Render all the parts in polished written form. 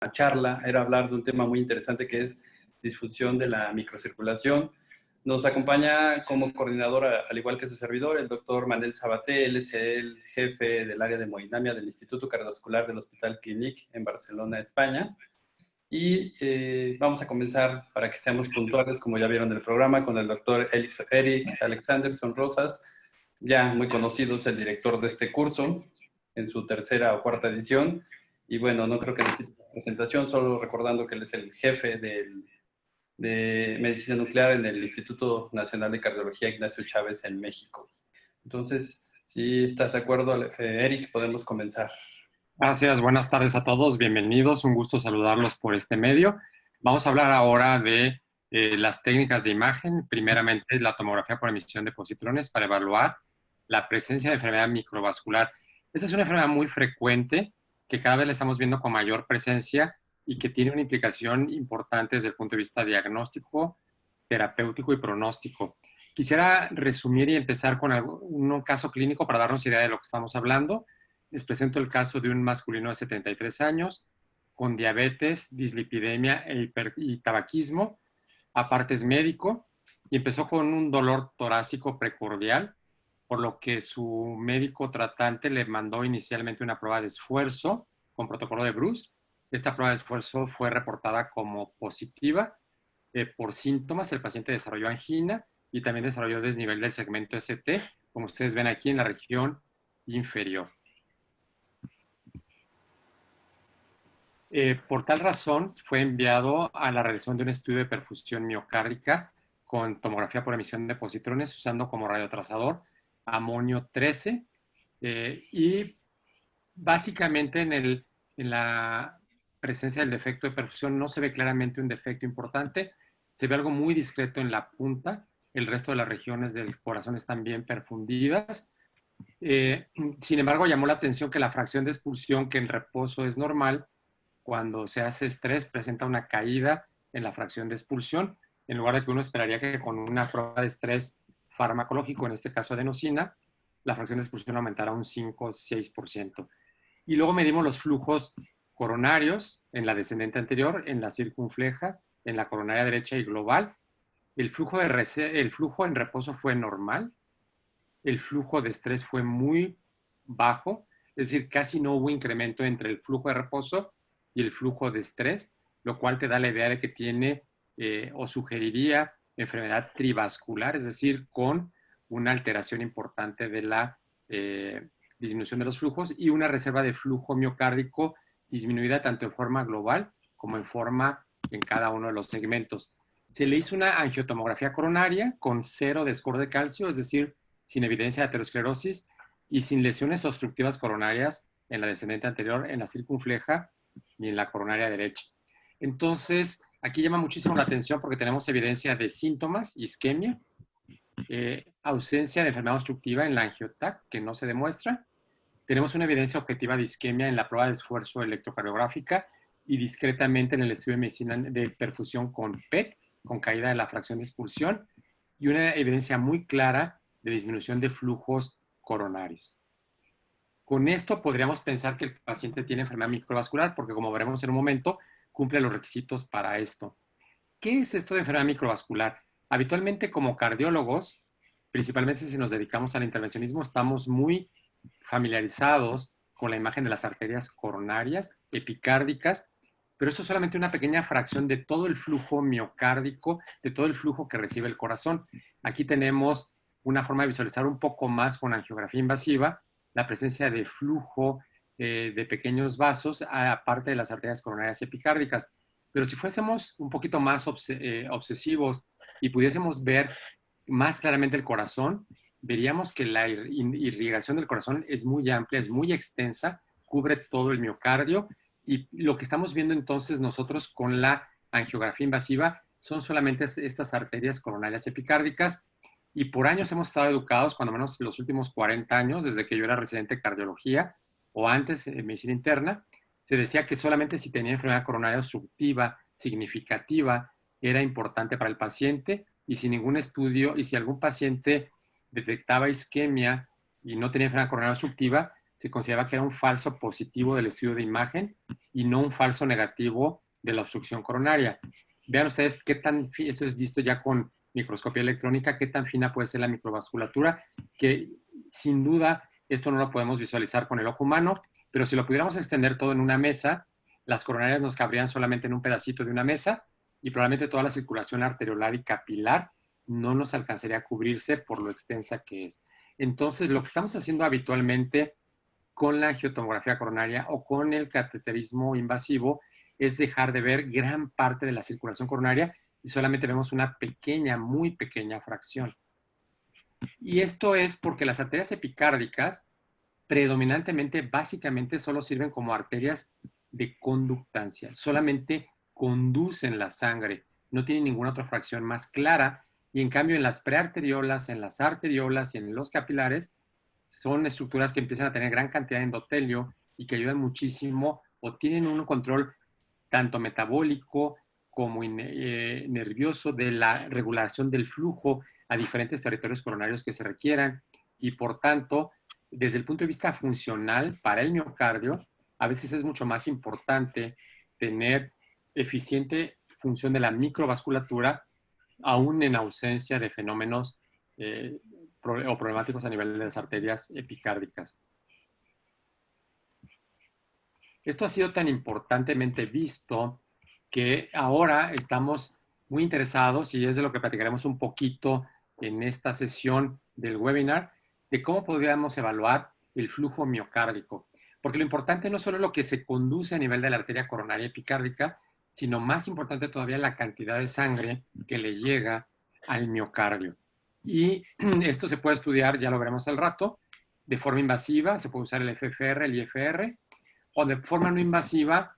charla era hablar de un tema muy interesante que es disfunción de la microcirculación. Nos acompaña como coordinadora, al igual que su servidor, el doctor Manel Sabaté. Él es el jefe del área de hemodinamia del Instituto Cardiovascular del Hospital Clínic en Barcelona, España. Y vamos a comenzar, para que seamos puntuales, como ya vieron del programa, con el doctor Eric Alexanderson Rosas, ya muy conocido, es el director de este curso en su tercera o cuarta edición. Y bueno, no creo que necesite presentación, solo recordando que él es el jefe de Medicina Nuclear en el Instituto Nacional de Cardiología Ignacio Chávez en México. Entonces, si estás de acuerdo, Eric, podemos comenzar. Gracias, buenas tardes a todos, bienvenidos, un gusto saludarlos por este medio. Vamos a hablar ahora de las técnicas de imagen, primeramente la tomografía por emisión de positrones para evaluar la presencia de enfermedad microvascular. Esta es una enfermedad muy frecuente que cada vez la estamos viendo con mayor presencia y que tiene una implicación importante desde el punto de vista diagnóstico, terapéutico y pronóstico. Quisiera resumir y empezar con un caso clínico para darnos idea de lo que estamos hablando. Les presento el caso de un masculino de 73 años con diabetes, dislipidemia y tabaquismo. Aparte es médico y empezó con un dolor torácico precordial, por lo que su médico tratante le mandó inicialmente una prueba de esfuerzo con protocolo de Bruce. Esta prueba de esfuerzo fue reportada como positiva. Por síntomas, el paciente desarrolló angina y también desarrolló desnivel del segmento ST, como ustedes ven aquí en la región inferior. Por tal razón, fue enviado a la realización de un estudio de perfusión miocárdica con tomografía por emisión de positrones usando como radiotrazador amonio 13 y básicamente en la presencia del defecto de perfusión no se ve claramente un defecto importante, se ve algo muy discreto en la punta, el resto de las regiones del corazón están bien perfundidas. Sin embargo, llamó la atención que la fracción de expulsión, que en reposo es normal, cuando se hace estrés presenta una caída en la fracción de expulsión, en lugar de que uno esperaría que con una prueba de estrés farmacológico, en este caso adenosina, la fracción de expulsión aumentara un 5-6%. Y luego medimos los flujos coronarios en la descendente anterior, en la circunfleja, en la coronaria derecha y global. El flujo en reposo fue normal, el flujo de estrés fue muy bajo, es decir, casi no hubo incremento entre el flujo de reposo y el flujo de estrés, lo cual te da la idea de que tiene o sugeriría enfermedad trivascular, es decir, con una alteración importante de la disminución de los flujos y una reserva de flujo miocárdico disminuida tanto en forma global como en forma en cada uno de los segmentos. Se le hizo una angiotomografía coronaria con 0 de score de calcio, es decir, sin evidencia de aterosclerosis y sin lesiones obstructivas coronarias en la descendente anterior, en la circunfleja y en la coronaria derecha. Entonces, aquí llama muchísimo la atención porque tenemos evidencia de síntomas, isquemia, ausencia de enfermedad obstructiva en la angiotac, que no se demuestra. Tenemos una evidencia objetiva de isquemia en la prueba de esfuerzo electrocardiográfica y discretamente en el estudio de medicina de perfusión con PET, con caída de la fracción de expulsión, y una evidencia muy clara de disminución de flujos coronarios. Con esto podríamos pensar que el paciente tiene enfermedad microvascular, porque como veremos en un momento, cumple los requisitos para esto. ¿Qué es esto de enfermedad microvascular? Habitualmente como cardiólogos, principalmente si nos dedicamos al intervencionismo, estamos muy familiarizados con la imagen de las arterias coronarias, epicárdicas, pero esto es solamente una pequeña fracción de todo el flujo miocárdico, de todo el flujo que recibe el corazón. Aquí tenemos una forma de visualizar un poco más con angiografía invasiva la presencia de flujo de pequeños vasos, aparte de las arterias coronarias epicárdicas. Pero si fuésemos un poquito más obsesivos y pudiésemos ver más claramente el corazón, veríamos que la irrigación del corazón es muy amplia, es muy extensa, cubre todo el miocardio y lo que estamos viendo entonces nosotros con la angiografía invasiva son solamente estas arterias coronarias epicárdicas y por años hemos estado educados, cuando menos los últimos 40 años, desde que yo era residente de cardiología o antes en medicina interna, se decía que solamente si tenía enfermedad coronaria obstructiva significativa era importante para el paciente y si ningún estudio y si algún paciente detectaba isquemia y no tenía enfermedad coronaria obstructiva, se consideraba que era un falso positivo del estudio de imagen y no un falso negativo de la obstrucción coronaria. Vean ustedes qué tan, esto es visto ya con microscopía electrónica, qué tan fina puede ser la microvasculatura, que sin duda esto no lo podemos visualizar con el ojo humano, pero si lo pudiéramos extender todo en una mesa, las coronarias nos cabrían solamente en un pedacito de una mesa y probablemente toda la circulación arteriolar y capilar no nos alcanzaría a cubrirse por lo extensa que es. Entonces, lo que estamos haciendo habitualmente con la angiotomografía coronaria o con el cateterismo invasivo es dejar de ver gran parte de la circulación coronaria y solamente vemos una pequeña, muy pequeña fracción. Y esto es porque las arterias epicárdicas predominantemente, básicamente, solo sirven como arterias de conductancia. Solamente conducen la sangre. No tienen ninguna otra fracción más clara. Y en cambio, en las prearteriolas, en las arteriolas y en los capilares, son estructuras que empiezan a tener gran cantidad de endotelio y que ayudan muchísimo o tienen un control tanto metabólico como nervioso de la regulación del flujo a diferentes territorios coronarios que se requieran y por tanto, desde el punto de vista funcional para el miocardio, a veces es mucho más importante tener eficiente función de la microvasculatura aún en ausencia de fenómenos o problemáticos a nivel de las arterias epicárdicas. Esto ha sido tan importantemente visto que ahora estamos muy interesados, y es de lo que platicaremos un poquito en esta sesión del webinar, de cómo podríamos evaluar el flujo miocárdico. Porque lo importante no solo es lo que se conduce a nivel de la arteria coronaria epicárdica, sino más importante todavía la cantidad de sangre que le llega al miocardio. Y esto se puede estudiar, ya lo veremos al rato, de forma invasiva, se puede usar el FFR, el IFR, o de forma no invasiva,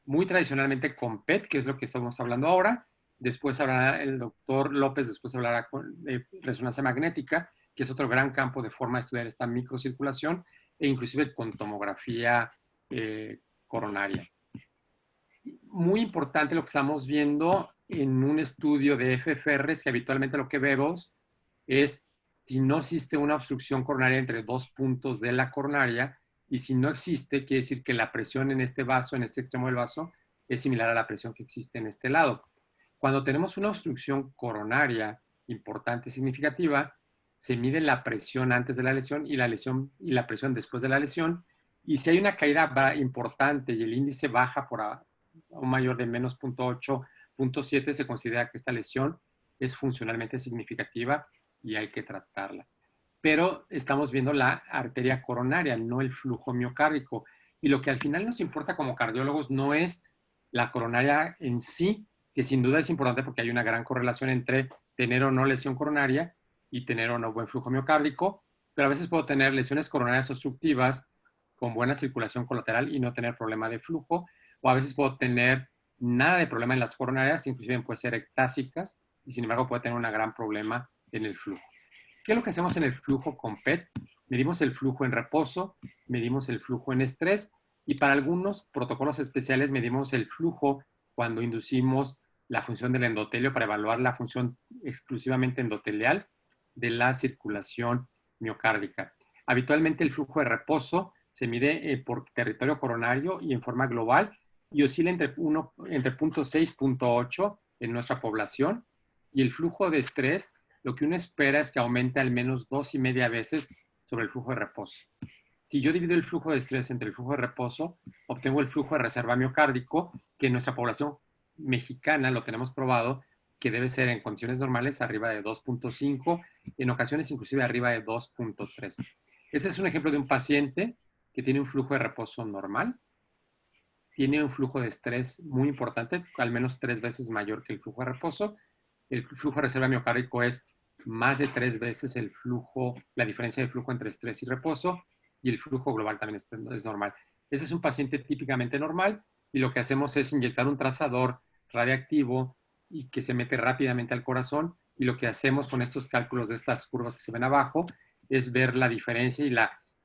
muy tradicionalmente con PET, que es lo que estamos hablando ahora. Después hablará el doctor López, después hablará de resonancia magnética, que es otro gran campo de forma de estudiar esta microcirculación, e inclusive con tomografía coronaria. Muy importante lo que estamos viendo en un estudio de FFRs, que habitualmente lo que vemos es si no existe una obstrucción coronaria entre dos puntos de la coronaria, y si no existe, quiere decir que la presión en este vaso, en este extremo del vaso, es similar a la presión que existe en este lado. Cuando tenemos una obstrucción coronaria importante, significativa, se mide la presión antes de la lesión y la presión después de la lesión. Y si hay una caída importante y el índice baja por un mayor de menos 0.8, 0.7, se considera que esta lesión es funcionalmente significativa y hay que tratarla. Pero estamos viendo la arteria coronaria, no el flujo miocárdico. Y lo que al final nos importa como cardiólogos no es la coronaria en sí, que sin duda es importante porque hay una gran correlación entre tener o no lesión coronaria y tener o no buen flujo miocárdico, pero a veces puedo tener lesiones coronarias obstructivas con buena circulación colateral y no tener problema de flujo, o a veces puedo tener nada de problema en las coronarias, inclusive pueden ser ectásicas, y sin embargo puede tener un gran problema en el flujo. ¿Qué es lo que hacemos en el flujo con PET? Medimos el flujo en reposo, medimos el flujo en estrés, y para algunos protocolos especiales medimos el flujo cuando inducimos la función del endotelio para evaluar la función exclusivamente endotelial de la circulación miocárdica. Habitualmente el flujo de reposo se mide por territorio coronario y en forma global y oscila entre 0.6 y 0.8 en nuestra población, y el flujo de estrés lo que uno espera es que aumente al menos 2,5 veces sobre el flujo de reposo. Si yo divido el flujo de estrés entre el flujo de reposo, obtengo el flujo de reserva miocárdico, que en nuestra población mexicana lo tenemos probado, que debe ser en condiciones normales arriba de 2.5, en ocasiones inclusive arriba de 2.3. Este es un ejemplo de un paciente que tiene un flujo de reposo normal, tiene un flujo de estrés muy importante, al menos 3 veces mayor que el flujo de reposo. El flujo de reserva miocárdico es más de 3 veces el flujo, la diferencia de flujo entre estrés y reposo, y el flujo global también es normal. Ese es un paciente típicamente normal, y lo que hacemos es inyectar un trazador radiactivo y que se mete rápidamente al corazón, y lo que hacemos con estos cálculos de estas curvas que se ven abajo es ver la diferencia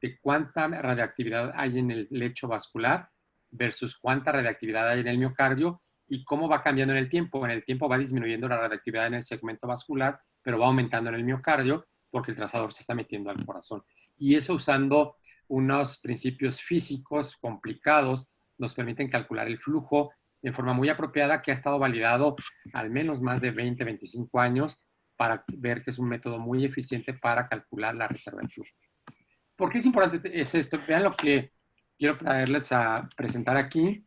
de cuánta radiactividad hay en el lecho vascular versus cuánta radiactividad hay en el miocardio, y cómo va cambiando en el tiempo. En el tiempo va disminuyendo la radiactividad en el segmento vascular, pero va aumentando en el miocardio porque el trazador se está metiendo al corazón. Y eso usando unos principios físicos complicados nos permiten calcular el flujo de forma muy apropiada, que ha estado validado al menos más de 20, 25 años para ver que es un método muy eficiente para calcular la reserva de flujo. ¿Por qué es importante es esto? Vean lo que quiero traerles a presentar aquí.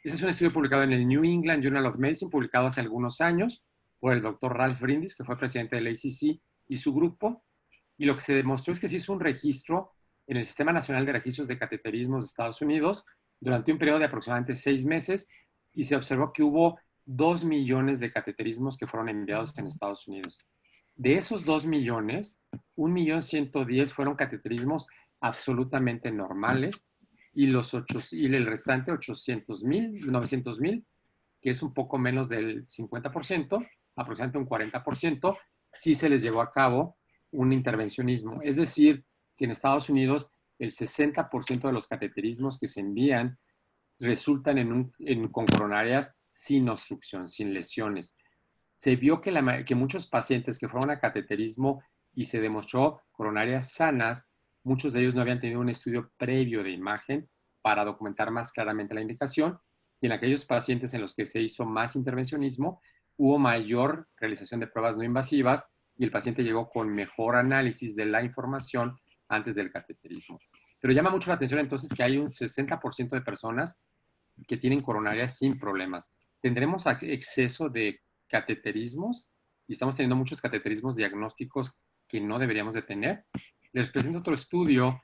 Este es un estudio publicado en el New England Journal of Medicine, publicado hace algunos años por el doctor Ralph Brindis, que fue presidente del ACC, y su grupo. Y lo que se demostró es que se hizo un registro en el Sistema Nacional de Registros de Cateterismos de Estados Unidos durante un periodo de aproximadamente 6 meses, y se observó que hubo 2 millones de cateterismos que fueron enviados en Estados Unidos. De esos 2 millones, 1.110.000 fueron cateterismos absolutamente normales, y el restante 800.000, 900.000, que es un poco menos del 50%, aproximadamente un 40%, sí se les llevó a cabo un intervencionismo. Es decir, que en Estados Unidos el 60% de los cateterismos que se envían resultan con coronarias sin obstrucción, sin lesiones. Se vio que muchos pacientes que fueron a cateterismo y se demostró coronarias sanas, muchos de ellos no habían tenido un estudio previo de imagen para documentar más claramente la indicación, y en aquellos pacientes en los que se hizo más intervencionismo, hubo mayor realización de pruebas no invasivas y el paciente llegó con mejor análisis de la información antes del cateterismo. Pero llama mucho la atención entonces que hay un 60% de personas que tienen coronarias sin problemas. ¿Tendremos exceso de cateterismos? Y estamos teniendo muchos cateterismos diagnósticos que no deberíamos de tener. Les presento otro estudio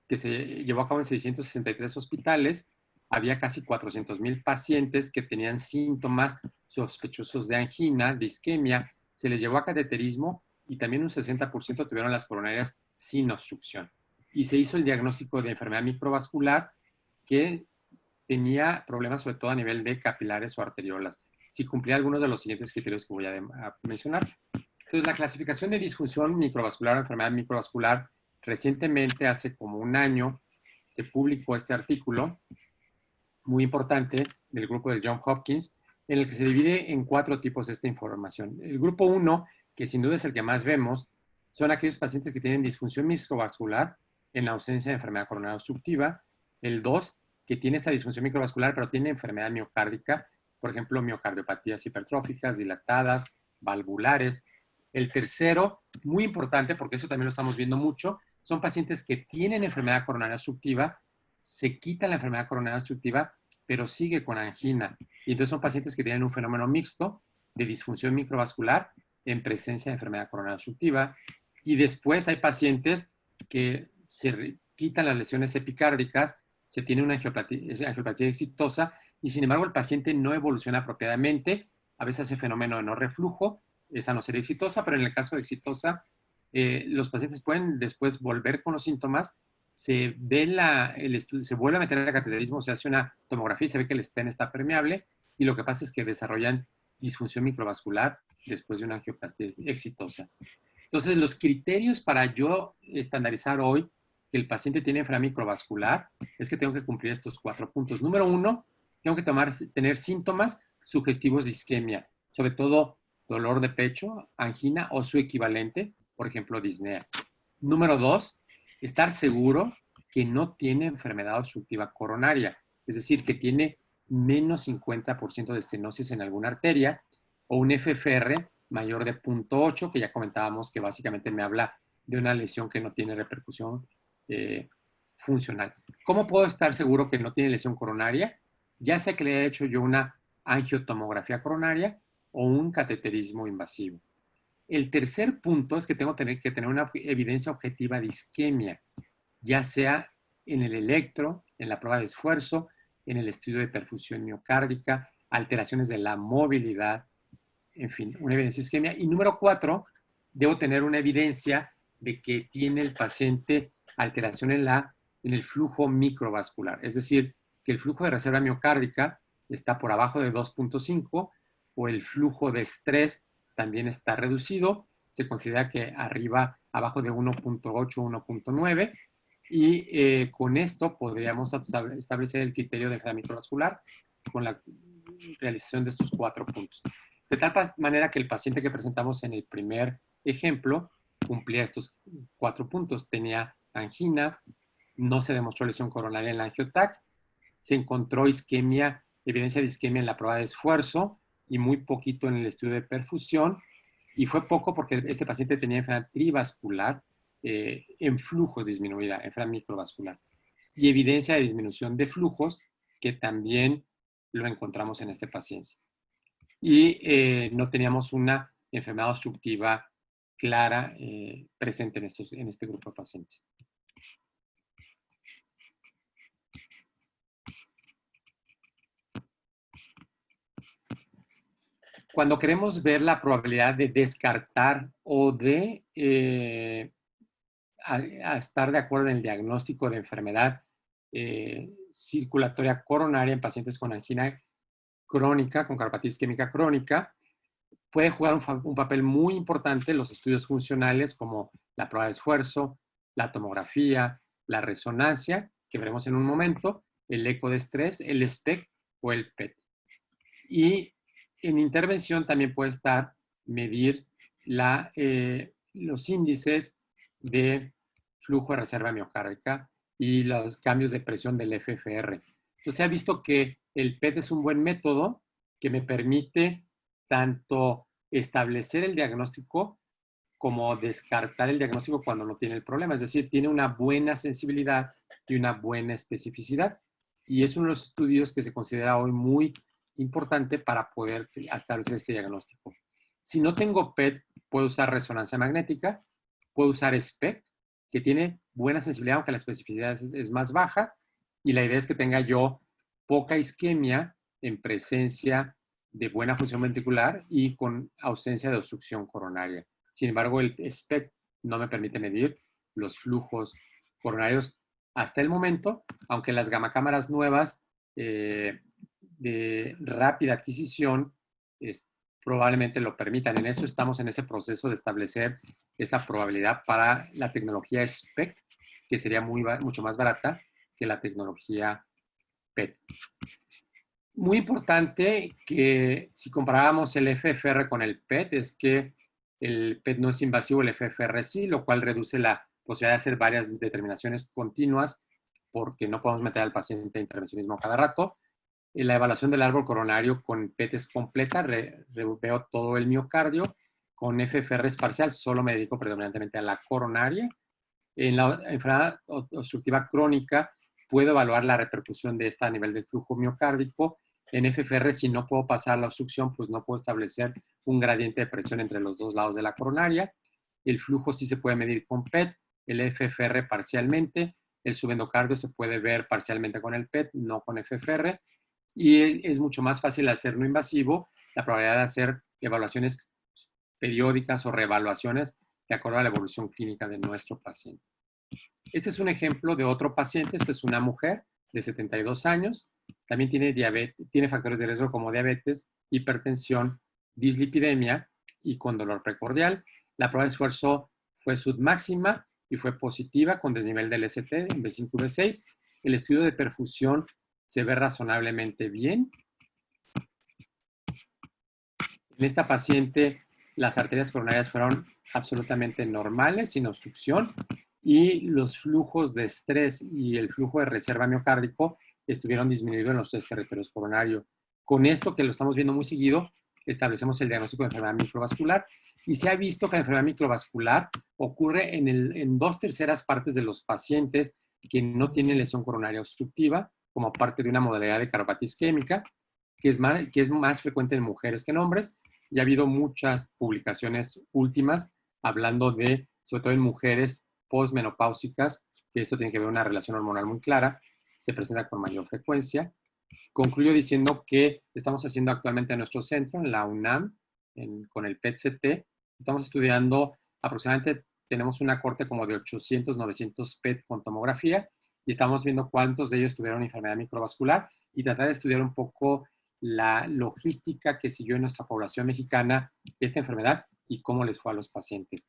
que se llevó a cabo en 663 hospitales. Había casi 400.000 pacientes que tenían síntomas sospechosos de angina, de isquemia. Se les llevó a cateterismo y también un 60% tuvieron las coronarias sin obstrucción. Y se hizo el diagnóstico de enfermedad microvascular, que tenía problemas sobre todo a nivel de capilares o arteriolas, si cumplía algunos de los siguientes criterios que voy a mencionar. Entonces, la clasificación de disfunción microvascular o enfermedad microvascular, recientemente, hace como un año, se publicó este artículo muy importante del grupo del Johns Hopkins, en el que se divide en 4 tipos esta información. El grupo 1, que sin duda es el que más vemos, son aquellos pacientes que tienen disfunción microvascular en ausencia de enfermedad coronaria obstructiva. El 2, que tiene esta disfunción microvascular, pero tiene enfermedad miocárdica, por ejemplo, miocardiopatías hipertróficas, dilatadas, valvulares. El tercero, muy importante, porque eso también lo estamos viendo mucho, son pacientes que tienen enfermedad coronaria obstructiva, se quita la enfermedad coronaria obstructiva, pero sigue con angina. Y entonces son pacientes que tienen un fenómeno mixto de disfunción microvascular en presencia de enfermedad coronaria obstructiva. Y después hay pacientes que se quitan las lesiones epicárdicas, se tiene una angiopatía exitosa, y sin embargo el paciente no evoluciona apropiadamente. A veces hace fenómeno de no reflujo, esa no sería exitosa, pero en el caso de exitosa, los pacientes pueden después volver con los síntomas, se vuelve a meter el cateterismo, se hace una tomografía y se ve que el stent está permeable, y lo que pasa es que desarrollan disfunción microvascular después de una angioplastia exitosa. Entonces, los criterios para yo estandarizar hoy que el paciente tiene enfermedad microvascular es que tengo que cumplir estos 4 puntos. Número 1, tengo que tener síntomas sugestivos de isquemia, sobre todo dolor de pecho, angina o su equivalente, por ejemplo, disnea. Número 2, estar seguro que no tiene enfermedad obstructiva coronaria, es decir, que tiene menos 50% de estenosis en alguna arteria, o un FFR mayor de 0.8, que ya comentábamos que básicamente me habla de una lesión que no tiene repercusión funcional. ¿Cómo puedo estar seguro que no tiene lesión coronaria? Ya sea que le haya hecho yo una angiotomografía coronaria o un cateterismo invasivo. El tercer punto es que tengo que tener una evidencia objetiva de isquemia, ya sea en el electro, en la prueba de esfuerzo, en el estudio de perfusión miocárdica, alteraciones de la movilidad, en fin, una evidencia de isquemia. Y número 4, debo tener una evidencia de que tiene el paciente alteración en el flujo microvascular, es decir, que el flujo de reserva miocárdica está por abajo de 2.5, o el flujo de estrés también está reducido, se considera que abajo de 1.8, 1.9, y con esto podríamos establecer el criterio de enfermedad microvascular con la realización de estos 4 puntos. De tal manera que el paciente que presentamos en el primer ejemplo cumplía estos 4 puntos. Tenía angina, no se demostró lesión coronaria en la angioTAC. Se encontró isquemia, evidencia de isquemia en la prueba de esfuerzo y muy poquito en el estudio de perfusión. Y fue poco porque este paciente tenía enfermedad trivascular en flujos disminuida, enfermedad microvascular. Y evidencia de disminución de flujos que también lo encontramos en este paciente. Y no teníamos una enfermedad obstructiva clara presente en este grupo de pacientes. Cuando queremos ver la probabilidad de descartar o de a estar de acuerdo en el diagnóstico de enfermedad circulatoria coronaria en pacientes con angina crónica, con cardiopatía isquémica crónica, puede jugar un papel muy importante en los estudios funcionales como la prueba de esfuerzo, la tomografía, la resonancia, que veremos en un momento, el eco de estrés, el SPECT o el PET. Y en intervención también puede estar medir los índices de flujo de reserva miocárdica y los cambios de presión del FFR. Entonces se ha visto que el PET es un buen método que me permite tanto establecer el diagnóstico como descartar el diagnóstico cuando no tiene el problema. Es decir, tiene una buena sensibilidad y una buena especificidad. Y es uno de los estudios que se considera hoy muy importante para poder establecer este diagnóstico. Si no tengo PET, puedo usar resonancia magnética, puedo usar SPECT, que tiene buena sensibilidad, aunque la especificidad es más baja, y la idea es que tenga yo poca isquemia en presencia de buena función ventricular y con ausencia de obstrucción coronaria. Sin embargo, el SPECT no me permite medir los flujos coronarios hasta el momento, aunque las gamacámaras nuevas de rápida adquisición probablemente lo permitan. En eso estamos en ese proceso de establecer esa probabilidad para la tecnología SPECT, que sería mucho más barata que la tecnología PET. Muy importante que si comparábamos el FFR con el PET es que el PET no es invasivo, el FFR sí, lo cual reduce la posibilidad de hacer varias determinaciones continuas porque no podemos meter al paciente a intervencionismo cada rato. La evaluación del árbol coronario con PET es completa, veo todo el miocardio. Con FFR es parcial, solo me dedico predominantemente a la coronaria. En la enfermedad obstructiva crónica puedo evaluar la repercusión de esta a nivel del flujo miocárdico. En FFR, si no puedo pasar la obstrucción, pues no puedo establecer un gradiente de presión entre los dos lados de la coronaria. El flujo sí se puede medir con PET, el FFR parcialmente. El subendocardio se puede ver parcialmente con el PET, no con FFR. Y es mucho más fácil hacer no invasivo, la probabilidad de hacer evaluaciones periódicas o reevaluaciones de acuerdo a la evolución clínica de nuestro paciente. Este es un ejemplo de otro paciente. Esta es una mujer de 72 años. También tiene diabetes, tiene factores de riesgo como diabetes, hipertensión, dislipidemia y con dolor precordial. La prueba de esfuerzo fue submáxima y fue positiva con desnivel del ST en B5 y B6. El estudio de perfusión se ve razonablemente bien. En esta paciente, las arterias coronarias fueron absolutamente normales, sin obstrucción, y los flujos de estrés y el flujo de reserva miocárdico estuvieron disminuidos en los tres territorios coronarios. Con esto, que lo estamos viendo muy seguido, establecemos el diagnóstico de enfermedad microvascular y se ha visto que la enfermedad microvascular ocurre en 2/3 partes de los pacientes que no tienen lesión coronaria obstructiva como parte de una modalidad de cardiopatía isquémica, que es más frecuente en mujeres que en hombres. Y ha habido muchas publicaciones últimas hablando de, sobre todo en mujeres postmenopáusicas, que esto tiene que ver con una relación hormonal muy clara, se presenta con mayor frecuencia. Concluyo diciendo que estamos haciendo actualmente en nuestro centro, en la UNAM, con el PET-CT, estamos estudiando aproximadamente, tenemos una corte como de 800, 900 PET con tomografía y estamos viendo cuántos de ellos tuvieron enfermedad microvascular y tratar de estudiar un poco la logística que siguió en nuestra población mexicana esta enfermedad y cómo les fue a los pacientes.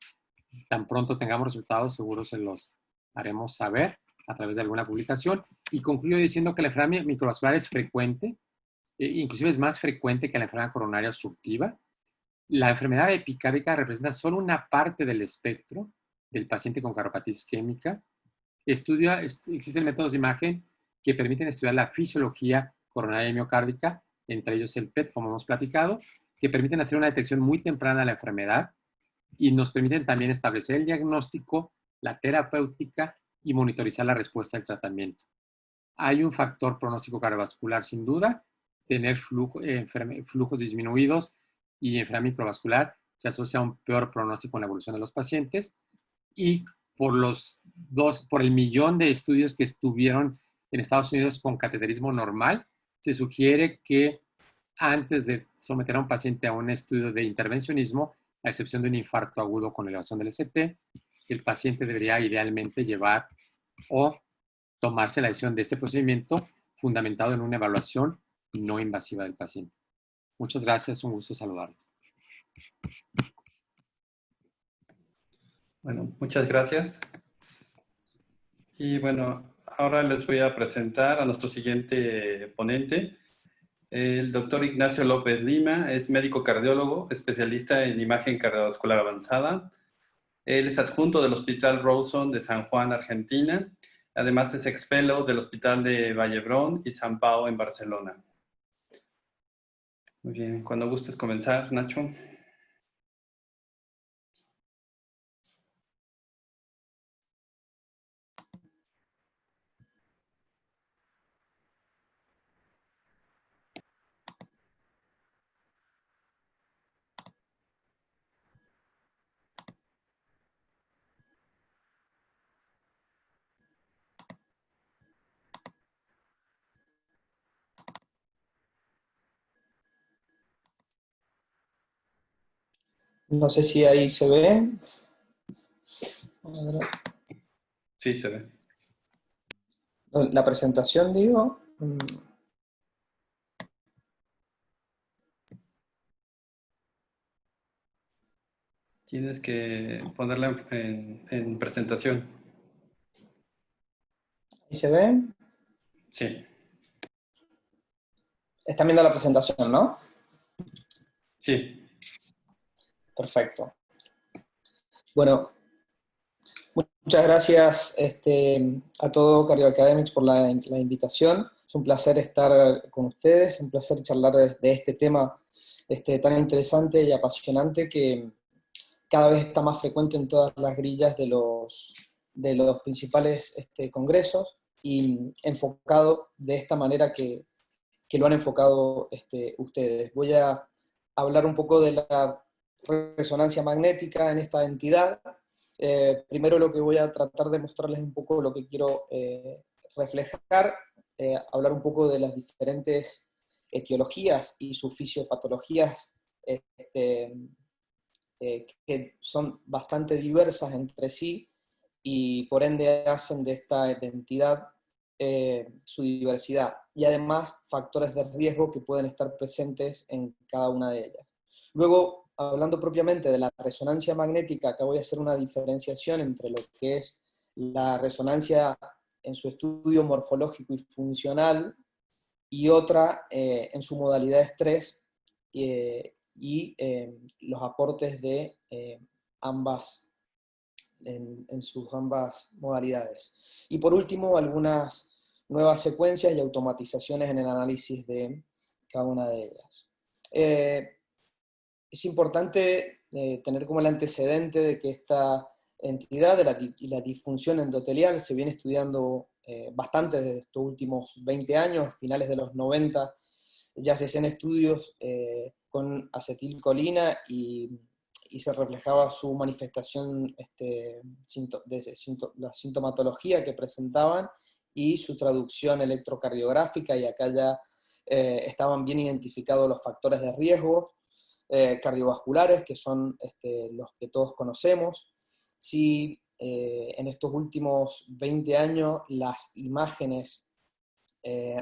Tan pronto tengamos resultados, seguro se los haremos saber a través de alguna publicación. Y concluyo diciendo que la enfermedad microvascular es frecuente, inclusive es más frecuente que la enfermedad coronaria obstructiva. La enfermedad epicárdica representa solo una parte del espectro del paciente con cardiopatía isquémica. Existen métodos de imagen que permiten estudiar la fisiología coronaria y miocárdica, entre ellos el PET, como hemos platicado, que permiten hacer una detección muy temprana de la enfermedad y nos permiten también establecer el diagnóstico, la terapéutica y monitorizar la respuesta al tratamiento. Hay un factor pronóstico cardiovascular sin duda, tener flujos disminuidos y enfermedad microvascular se asocia a un peor pronóstico en la evolución de los pacientes, y por el millón de estudios que estuvieron en Estados Unidos con cateterismo normal, se sugiere que antes de someter a un paciente a un estudio de intervencionismo, a excepción de un infarto agudo con elevación del ST, el paciente debería idealmente llevar o tomarse la decisión de este procedimiento fundamentado en una evaluación no invasiva del paciente. Muchas gracias, un gusto saludarles. Bueno, muchas gracias. Y bueno, ahora les voy a presentar a nuestro siguiente ponente. El doctor Ignacio López Lima es médico cardiólogo, especialista en imagen cardiovascular avanzada. Él es adjunto del Hospital Rawson de San Juan, Argentina. Además es ex-fellow del Hospital de Vallebrón y San Pau en Barcelona. Muy bien, cuando gustes comenzar, Nacho. No sé si ahí se ve. Sí, se ve. La presentación, digo. Tienes que ponerla en presentación. ¿Ahí se ve? Sí. Están viendo la presentación, ¿no? Sí. Perfecto. Bueno, muchas gracias a todo Cardio Academics por la invitación. Es un placer estar con ustedes, un placer charlar de este tema tan interesante y apasionante que cada vez está más frecuente en todas las grillas de los principales congresos y enfocado de esta manera que lo han enfocado ustedes. Voy a hablar un poco de la resonancia magnética en esta entidad. Primero lo que voy a tratar de mostrarles un poco lo que quiero reflejar, hablar un poco de las diferentes etiologías y sus fisiopatologías que son bastante diversas entre sí y por ende hacen de esta entidad su diversidad, y además factores de riesgo que pueden estar presentes en cada una de ellas. Luego, hablando propiamente de la resonancia magnética, acá voy a hacer una diferenciación entre lo que es la resonancia en su estudio morfológico y funcional, y otra en su modalidad de estrés y los aportes de ambas en sus ambas modalidades. Y por último, algunas nuevas secuencias y automatizaciones en el análisis de cada una de ellas. Es importante tener como el antecedente de que esta entidad y la disfunción endotelial se viene estudiando bastante desde estos últimos 20 años, finales de los 90, ya se hacían estudios con acetilcolina y se reflejaba su manifestación la sintomatología que presentaban y su traducción electrocardiográfica, y acá ya estaban bien identificados los factores de riesgo cardiovasculares, que son los que todos conocemos. Si en estos últimos 20 años las imágenes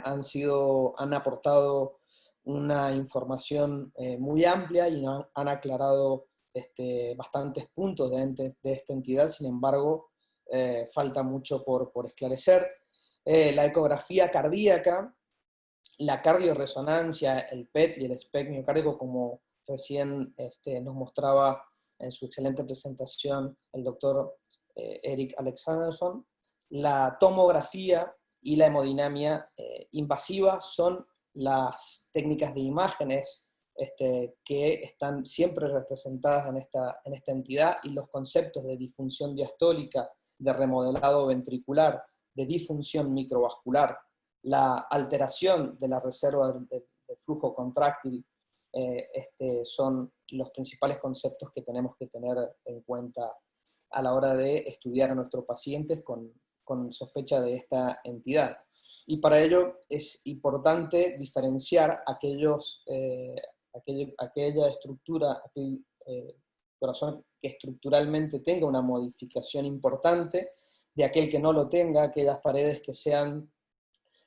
han aportado una información muy amplia y han aclarado bastantes puntos de esta entidad, sin embargo, falta mucho por esclarecer. La ecografía cardíaca, la cardioresonancia, el PET y el SPECT miocárdico, como recién nos mostraba en su excelente presentación el doctor Eric Alexanderson, La tomografía y la hemodinamia invasiva son las técnicas de imágenes que están siempre representadas en esta entidad, y los conceptos de disfunción diastólica, de remodelado ventricular, de disfunción microvascular, la alteración de la reserva del flujo contráctil, son los principales conceptos que tenemos que tener en cuenta a la hora de estudiar a nuestros pacientes con sospecha de esta entidad. Y para ello es importante diferenciar aquella estructura, aquel corazón que estructuralmente tenga una modificación importante, de aquel que no lo tenga, aquellas paredes que sean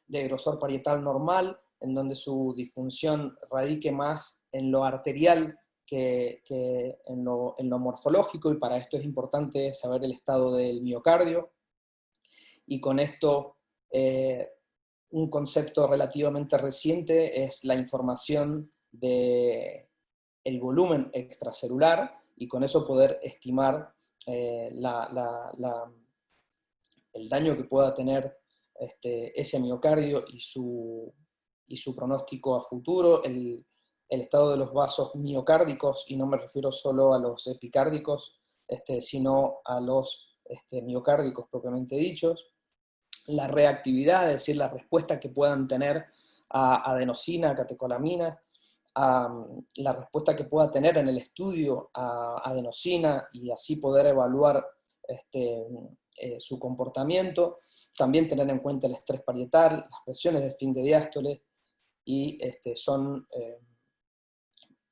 de grosor parietal normal, en donde su disfunción radique más en lo arterial que en lo morfológico, y para esto es importante saber el estado del miocardio. Y con esto, un concepto relativamente reciente es la información del volumen extracelular, y con eso poder estimar el daño que pueda tener ese miocardio y su pronóstico a futuro, el estado de los vasos miocárdicos, y no me refiero solo a los epicárdicos, sino a los miocárdicos propiamente dichos, la reactividad, es decir, la respuesta que puedan tener a adenosina, a catecolamina, la respuesta que pueda tener en el estudio a adenosina, y así poder evaluar su comportamiento. También tener en cuenta el estrés parietal, las presiones de fin de diástole, y son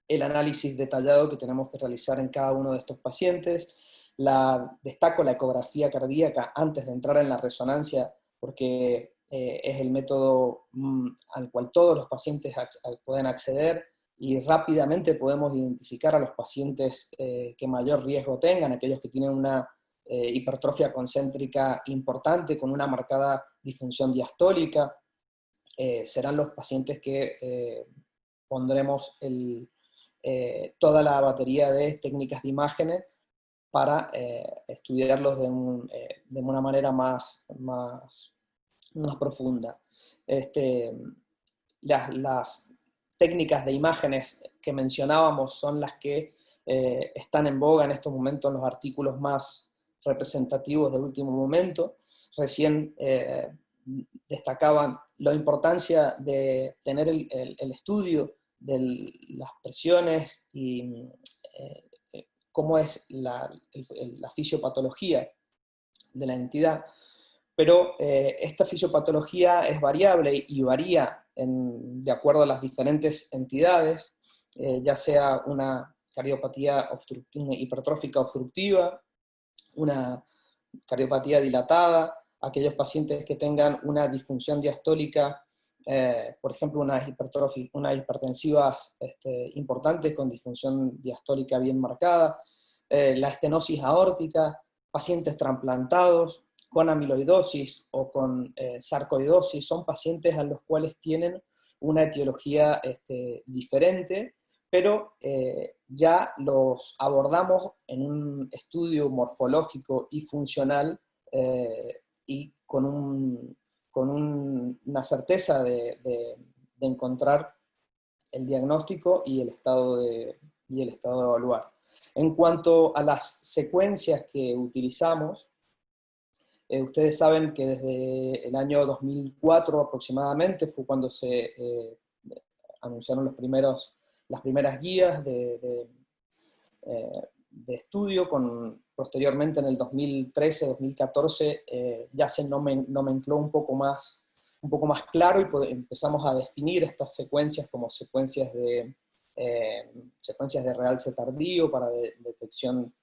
el análisis detallado que tenemos que realizar en cada uno de estos pacientes. Destaco la ecografía cardíaca antes de entrar en la resonancia, porque es el método al cual todos los pacientes pueden acceder, y rápidamente podemos identificar a los pacientes que mayor riesgo tengan, aquellos que tienen una hipertrofia concéntrica importante con una marcada disfunción diastólica. Serán los pacientes que pondremos toda la batería de técnicas de imágenes para estudiarlos de una manera más profunda. Las técnicas de imágenes que mencionábamos son las que están en boga en estos momentos en los artículos más representativos del último momento. Recién destacaban la importancia de tener el estudio de las presiones y cómo es la fisiopatología de la entidad, pero esta fisiopatología es variable y varía de acuerdo a las diferentes entidades, ya sea una cardiopatía hipertrófica obstructiva, una cardiopatía dilatada, aquellos pacientes que tengan una disfunción diastólica, por ejemplo, unas hipertensivas importantes con disfunción diastólica bien marcada, la estenosis aórtica, pacientes trasplantados con amiloidosis o con sarcoidosis, son pacientes a los cuales tienen una etiología diferente, pero ya los abordamos en un estudio morfológico y funcional, y con una certeza de encontrar el diagnóstico y el estado de evaluar. En cuanto a las secuencias que utilizamos, ustedes saben que desde el año 2004 aproximadamente fue cuando se anunciaron las primeras guías de estudio, posteriormente en el 2013-2014 ya se nomencló un poco más claro, y empezamos a definir estas secuencias como secuencias de realce tardío para detección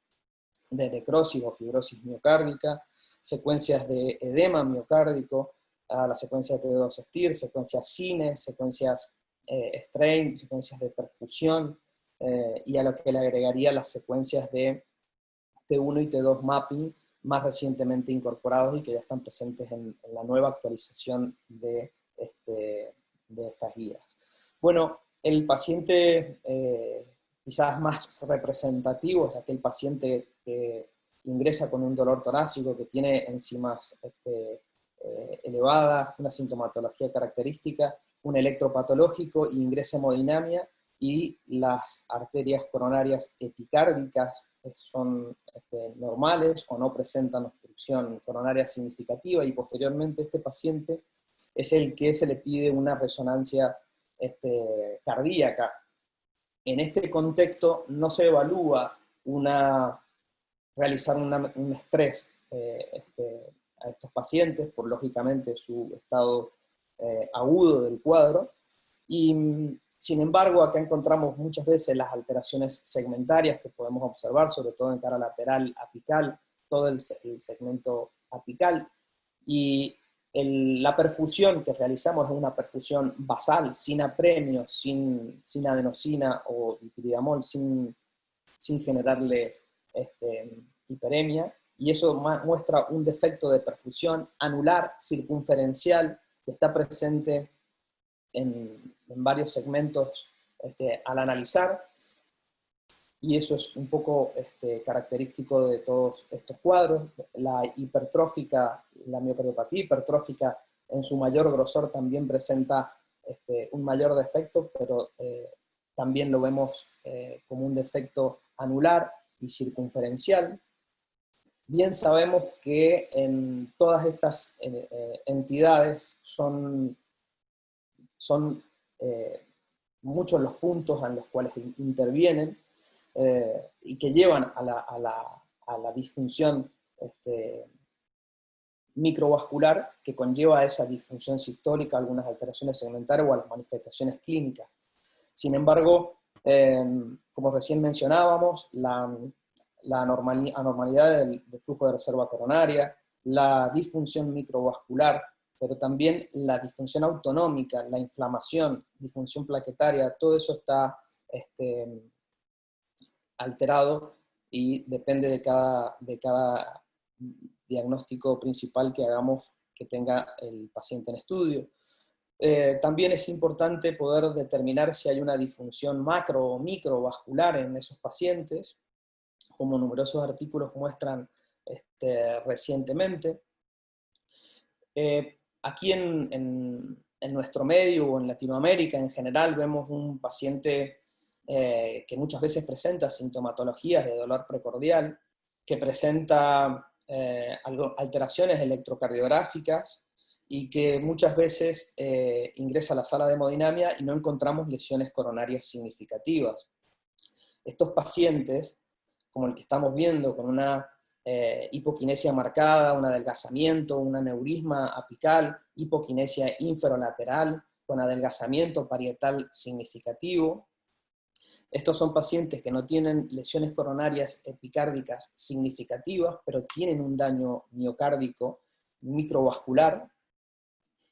de necrosis o fibrosis miocárdica, secuencias de edema miocárdico, la secuencia de T2-STIR, secuencias CINE, secuencias STRAIN, secuencias de perfusión, y a lo que le agregaría las secuencias de T1 y T2 mapping más recientemente incorporados y que ya están presentes en la nueva actualización de estas guías. Bueno, el paciente quizás más representativo es aquel paciente que ingresa con un dolor torácico que tiene enzimas elevadas, una sintomatología característica, un electropatológico y ingresa hemodinamia, y las arterias coronarias epicárdicas son normales o no presentan obstrucción coronaria significativa, y posteriormente este paciente es el que se le pide una resonancia cardíaca. En este contexto no se evalúa realizar un estrés a estos pacientes, por lógicamente su estado agudo del cuadro, y sin embargo acá encontramos muchas veces las alteraciones segmentarias que podemos observar, sobre todo en cara lateral apical, todo el segmento apical, y la perfusión que realizamos es una perfusión basal, sin apremio, sin adenosina o dipiridamol, sin generarle hiperemia, y eso muestra un defecto de perfusión anular circunferencial que está presente en varios segmentos al analizar, y eso es un poco característico de todos estos cuadros. La miocardiopatía hipertrófica en su mayor grosor también presenta un mayor defecto, pero también lo vemos como un defecto anular y circunferencial. Bien sabemos que en todas estas entidades son muchos los puntos en los cuales intervienen y que llevan a la disfunción microvascular, que conlleva a esa disfunción sistólica, algunas alteraciones segmentarias o a las manifestaciones clínicas. Sin embargo, como recién mencionábamos, la anormalidad del flujo de reserva coronaria, la disfunción microvascular, pero también la disfunción autonómica, la inflamación, disfunción plaquetaria, todo eso está alterado y depende de cada diagnóstico principal que hagamos que tenga el paciente en estudio. También es importante poder determinar si hay una disfunción macro o microvascular en esos pacientes, como numerosos artículos muestran recientemente. Aquí en nuestro medio o en Latinoamérica en general vemos un paciente que muchas veces presenta sintomatologías de dolor precordial, que presenta alteraciones electrocardiográficas y que muchas veces ingresa a la sala de hemodinamia y no encontramos lesiones coronarias significativas. Estos pacientes, como el que estamos viendo, con una hipoquinesia marcada, un adelgazamiento, un aneurisma apical, hipoquinesia inferolateral, con adelgazamiento parietal significativo. Estos son pacientes que no tienen lesiones coronarias epicárdicas significativas, pero tienen un daño miocárdico microvascular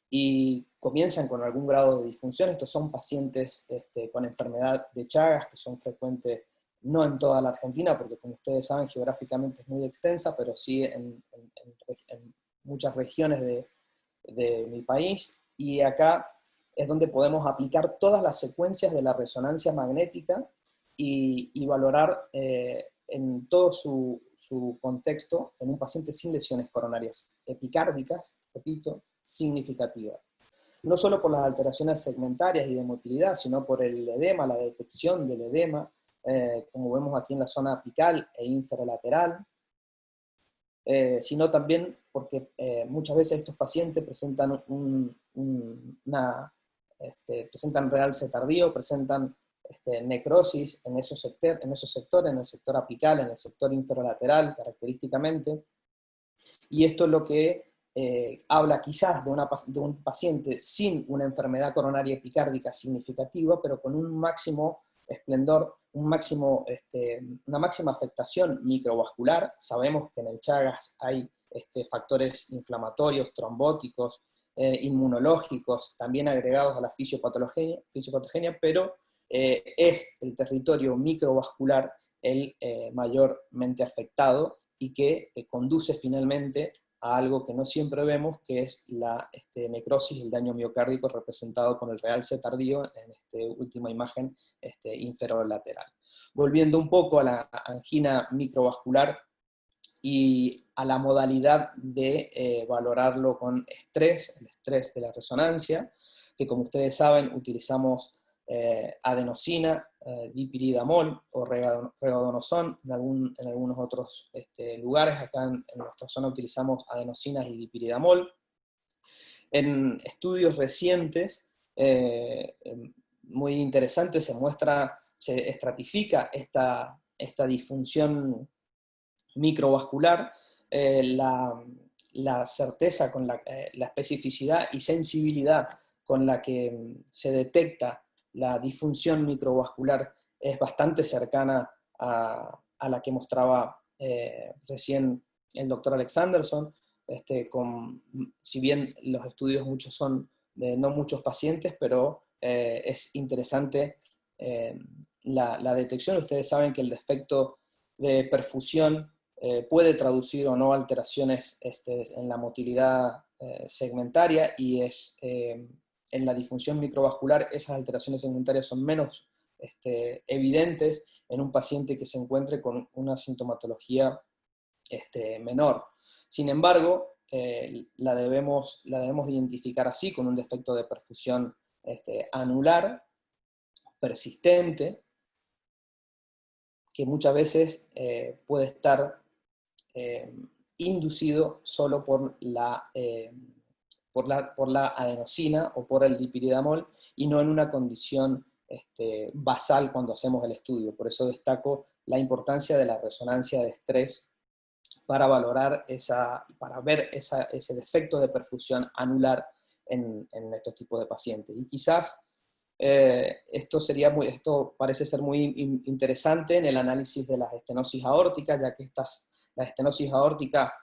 y comienzan con algún grado de disfunción. Estos son pacientes con enfermedad de Chagas, que son frecuentes no en toda la Argentina, porque como ustedes saben geográficamente es muy extensa, pero sí en muchas regiones de mi país, y acá es donde podemos aplicar todas las secuencias de la resonancia magnética y valorar en todo su contexto en un paciente sin lesiones coronarias epicárdicas, repito, significativas. No solo por las alteraciones segmentarias y de motilidad, sino por el edema, la detección del edema, como vemos aquí en la zona apical e inferolateral, sino también porque muchas veces estos pacientes presentan presentan realce tardío, presentan necrosis en esos sectores, en el sector apical, en el sector inferolateral, característicamente, y esto es lo que habla quizás de un paciente sin una enfermedad coronaria epicárdica significativa, pero con un máximo esplendor, una máxima afectación microvascular. Sabemos que en el Chagas hay factores inflamatorios, trombóticos, inmunológicos, también agregados a la fisiopatogenia, pero es el territorio microvascular el mayormente afectado y que conduce finalmente a algo que no siempre vemos, que es la necrosis, el daño miocárdico representado con el realce tardío en esta última imagen inferolateral. Volviendo un poco a la angina microvascular, y a la modalidad de valorarlo con estrés, el estrés de la resonancia, que como ustedes saben utilizamos adenosina, dipiridamol o regadenoson, en algunos otros lugares. Acá en nuestra zona utilizamos adenosinas y dipiridamol. En estudios recientes, muy interesantes, se estratifica esta disfunción microvascular, la certeza, la especificidad y sensibilidad con la que se detecta la disfunción microvascular es bastante cercana a la que mostraba recién el doctor Alexanderson. Si bien los estudios muchos son de no muchos pacientes, pero es interesante la detección. Ustedes saben que el defecto de perfusión puede traducir o no alteraciones en la motilidad segmentaria, y en la disfunción microvascular esas alteraciones segmentarias son menos evidentes en un paciente que se encuentre con una sintomatología menor. Sin embargo, la debemos identificar así, con un defecto de perfusión anular, persistente, que muchas veces puede estar inducido solo por la adenosina o por el dipiridamol, y no en una condición basal cuando hacemos el estudio. Por eso destaco la importancia de la resonancia de estrés para valorar para ver ese defecto de perfusión anular en estos tipos de pacientes. Y quizás esto parece ser muy interesante en el análisis de las estenosis aórticas, ya que la estenosis aórtica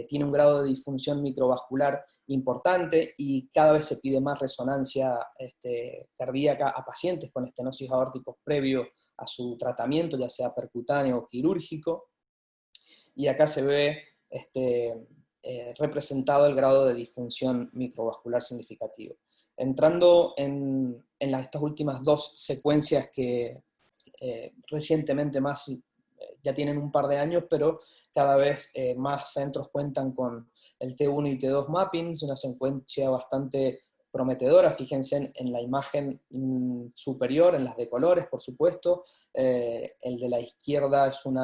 tiene un grado de disfunción microvascular importante, y cada vez se pide más resonancia cardíaca a pacientes con estenosis aórticos previo a su tratamiento, ya sea percutáneo o quirúrgico. Y acá se ve representado el grado de disfunción microvascular significativo. Entrando en estas últimas dos secuencias que recientemente ya tienen un par de años, pero cada vez más centros cuentan con el T1 y T2 mapping. Es una secuencia bastante prometedora. Fíjense en la imagen superior, en las de colores, por supuesto. El de la izquierda es un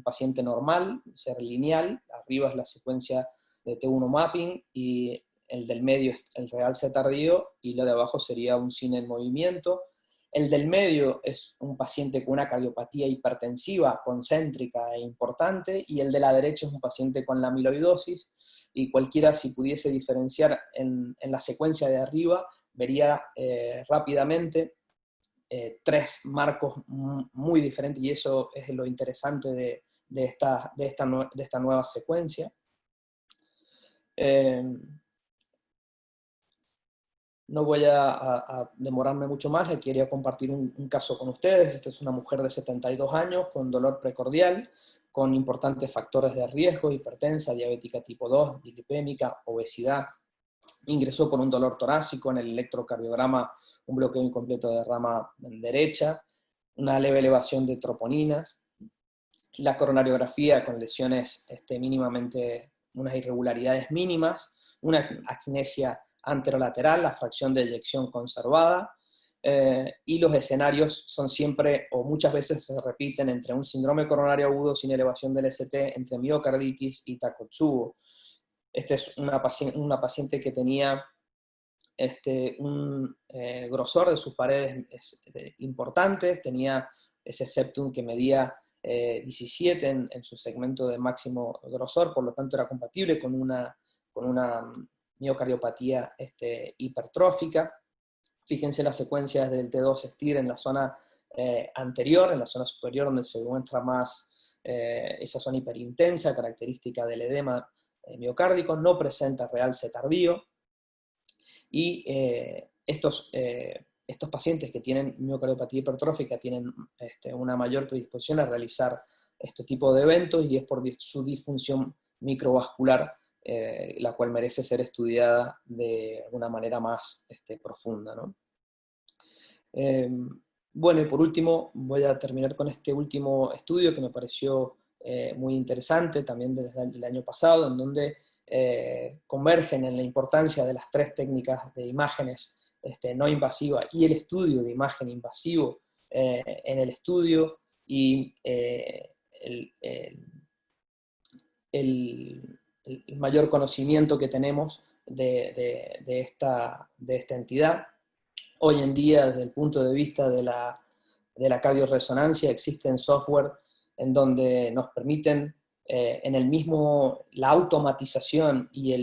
paciente normal, ser lineal. Arriba es la secuencia de T1 mapping, y el del medio es el realce tardío, y lo de abajo sería un cine en movimiento. El del medio es un paciente con una cardiopatía hipertensiva, concéntrica e importante, y el de la derecha es un paciente con la amiloidosis, y cualquiera, si pudiese diferenciar en la secuencia de arriba, vería rápidamente tres marcos muy diferentes, y eso es lo interesante de esta nueva secuencia. No voy a demorarme mucho más, le quería compartir un caso con ustedes. Esta es una mujer de 72 años con dolor precordial, con importantes factores de riesgo: hipertensa, diabética tipo 2, dislipémica, obesidad. Ingresó por un dolor torácico. En el electrocardiograma un bloqueo incompleto de rama derecha, una leve elevación de troponinas, la coronariografía con lesiones mínimamente, unas irregularidades mínimas, una acinesia anterolateral, la fracción de eyección conservada, y los escenarios son siempre, o muchas veces se repiten, entre un síndrome coronario agudo sin elevación del ST, entre miocarditis y Takotsubo. Esta es una paciente que tenía un grosor de sus paredes importantes, tenía ese septum que medía 17 en su segmento de máximo grosor, por lo tanto era compatible con una miocardiopatía hipertrófica. Fíjense las secuencias del T2 STIR en la zona anterior, en la zona superior, donde se encuentra más esa zona hiperintensa, característica del edema miocárdico. No presenta realce tardío, y estos pacientes que tienen miocardiopatía hipertrófica tienen una mayor predisposición a realizar este tipo de eventos, y es por su disfunción microvascular, la cual merece ser estudiada de una manera más profunda, ¿no? Bueno, y por último voy a terminar con este último estudio que me pareció muy interesante también desde el año pasado, en donde convergen en la importancia de las 3 técnicas de imágenes no invasiva y el estudio de imagen invasivo en el estudio, y el mayor conocimiento que tenemos de esta entidad. Hoy en día, desde el punto de vista de la cardioresonancia, existen software en donde nos permiten, en el mismo, la automatización y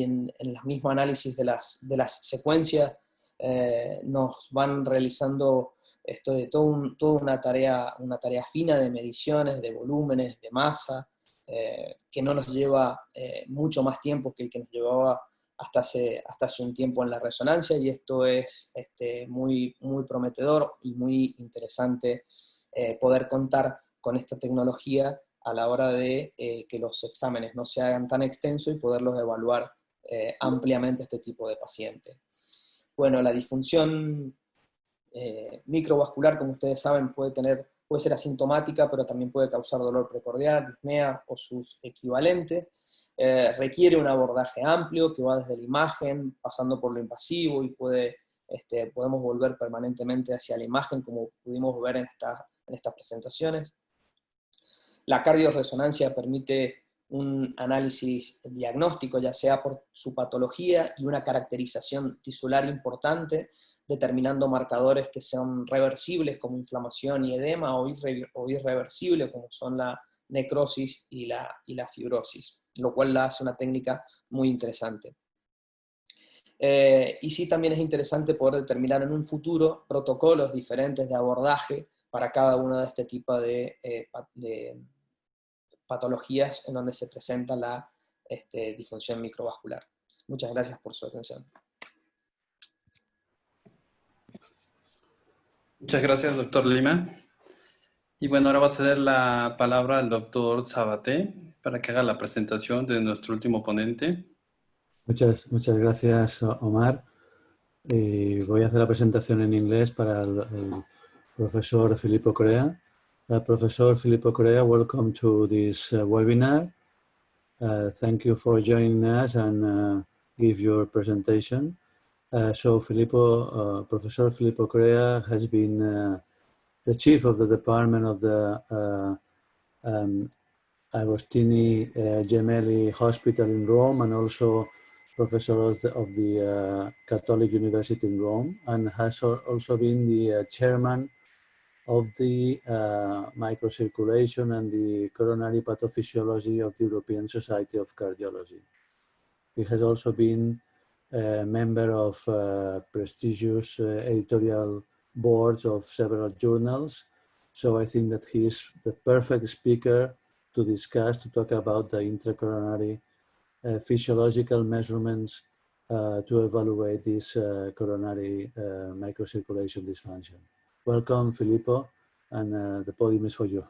en el mismo análisis de las secuencias, nos van realizando toda una tarea fina de mediciones, de volúmenes, de masa, que no nos lleva mucho más tiempo que el que nos llevaba hasta hace un tiempo en la resonancia, y esto es muy, muy prometedor y muy interesante poder contar con esta tecnología a la hora de que los exámenes no se hagan tan extensos y poderlos evaluar ampliamente este tipo de pacientes. Bueno, la disfunción microvascular, como ustedes saben, puede ser asintomática, pero también puede causar dolor precordial, disnea o sus equivalentes. Requiere un abordaje amplio que va desde la imagen, pasando por lo invasivo, y podemos volver permanentemente hacia la imagen, como pudimos ver en estas presentaciones. La cardioresonancia permite un análisis diagnóstico, ya sea por su patología y una caracterización tisular importante, determinando marcadores que sean reversibles como inflamación y edema, o irreversibles como son la necrosis y la fibrosis, lo cual la hace una técnica muy interesante. Y sí, también es interesante poder determinar en un futuro protocolos diferentes de abordaje para cada uno de este tipo de patologías en donde se presenta la disfunción microvascular. Muchas gracias por su atención. Muchas gracias, doctor Lima. Y bueno, ahora va a ceder la palabra al doctor Sabaté para que haga la presentación de nuestro último ponente. Muchas gracias, Omar. Voy a hacer la presentación en inglés para el profesor Filippo Corea. Professor Filippo Corea, welcome to this webinar. Thank you for joining us and give your presentation. So Professor Filippo Corea has been the chief of the department of the Agostini Gemelli Hospital in Rome, and also professor of the Catholic University in Rome, and has also been the chairman of the microcirculation and the coronary pathophysiology of the European Society of Cardiology. He has also been a member of prestigious editorial boards of several journals. So I think that he is the perfect speaker to talk about the intracoronary physiological measurements to evaluate this coronary microcirculation dysfunction. Welcome, Filippo, and the podium is for you.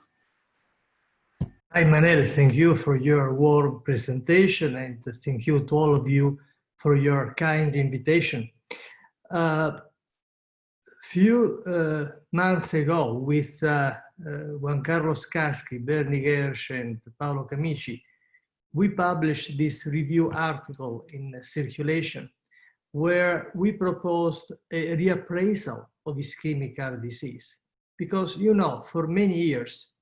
Hi, Manel. Thank you for your warm presentation, and thank you to all of you for your kind invitation. Few months ago, with Juan Carlos Caschi, Bernie Gersh, and Paolo Camici, we published this review article in Circulation, where we proposed a reappraisal of ischemic heart disease. Because, you know, for many years,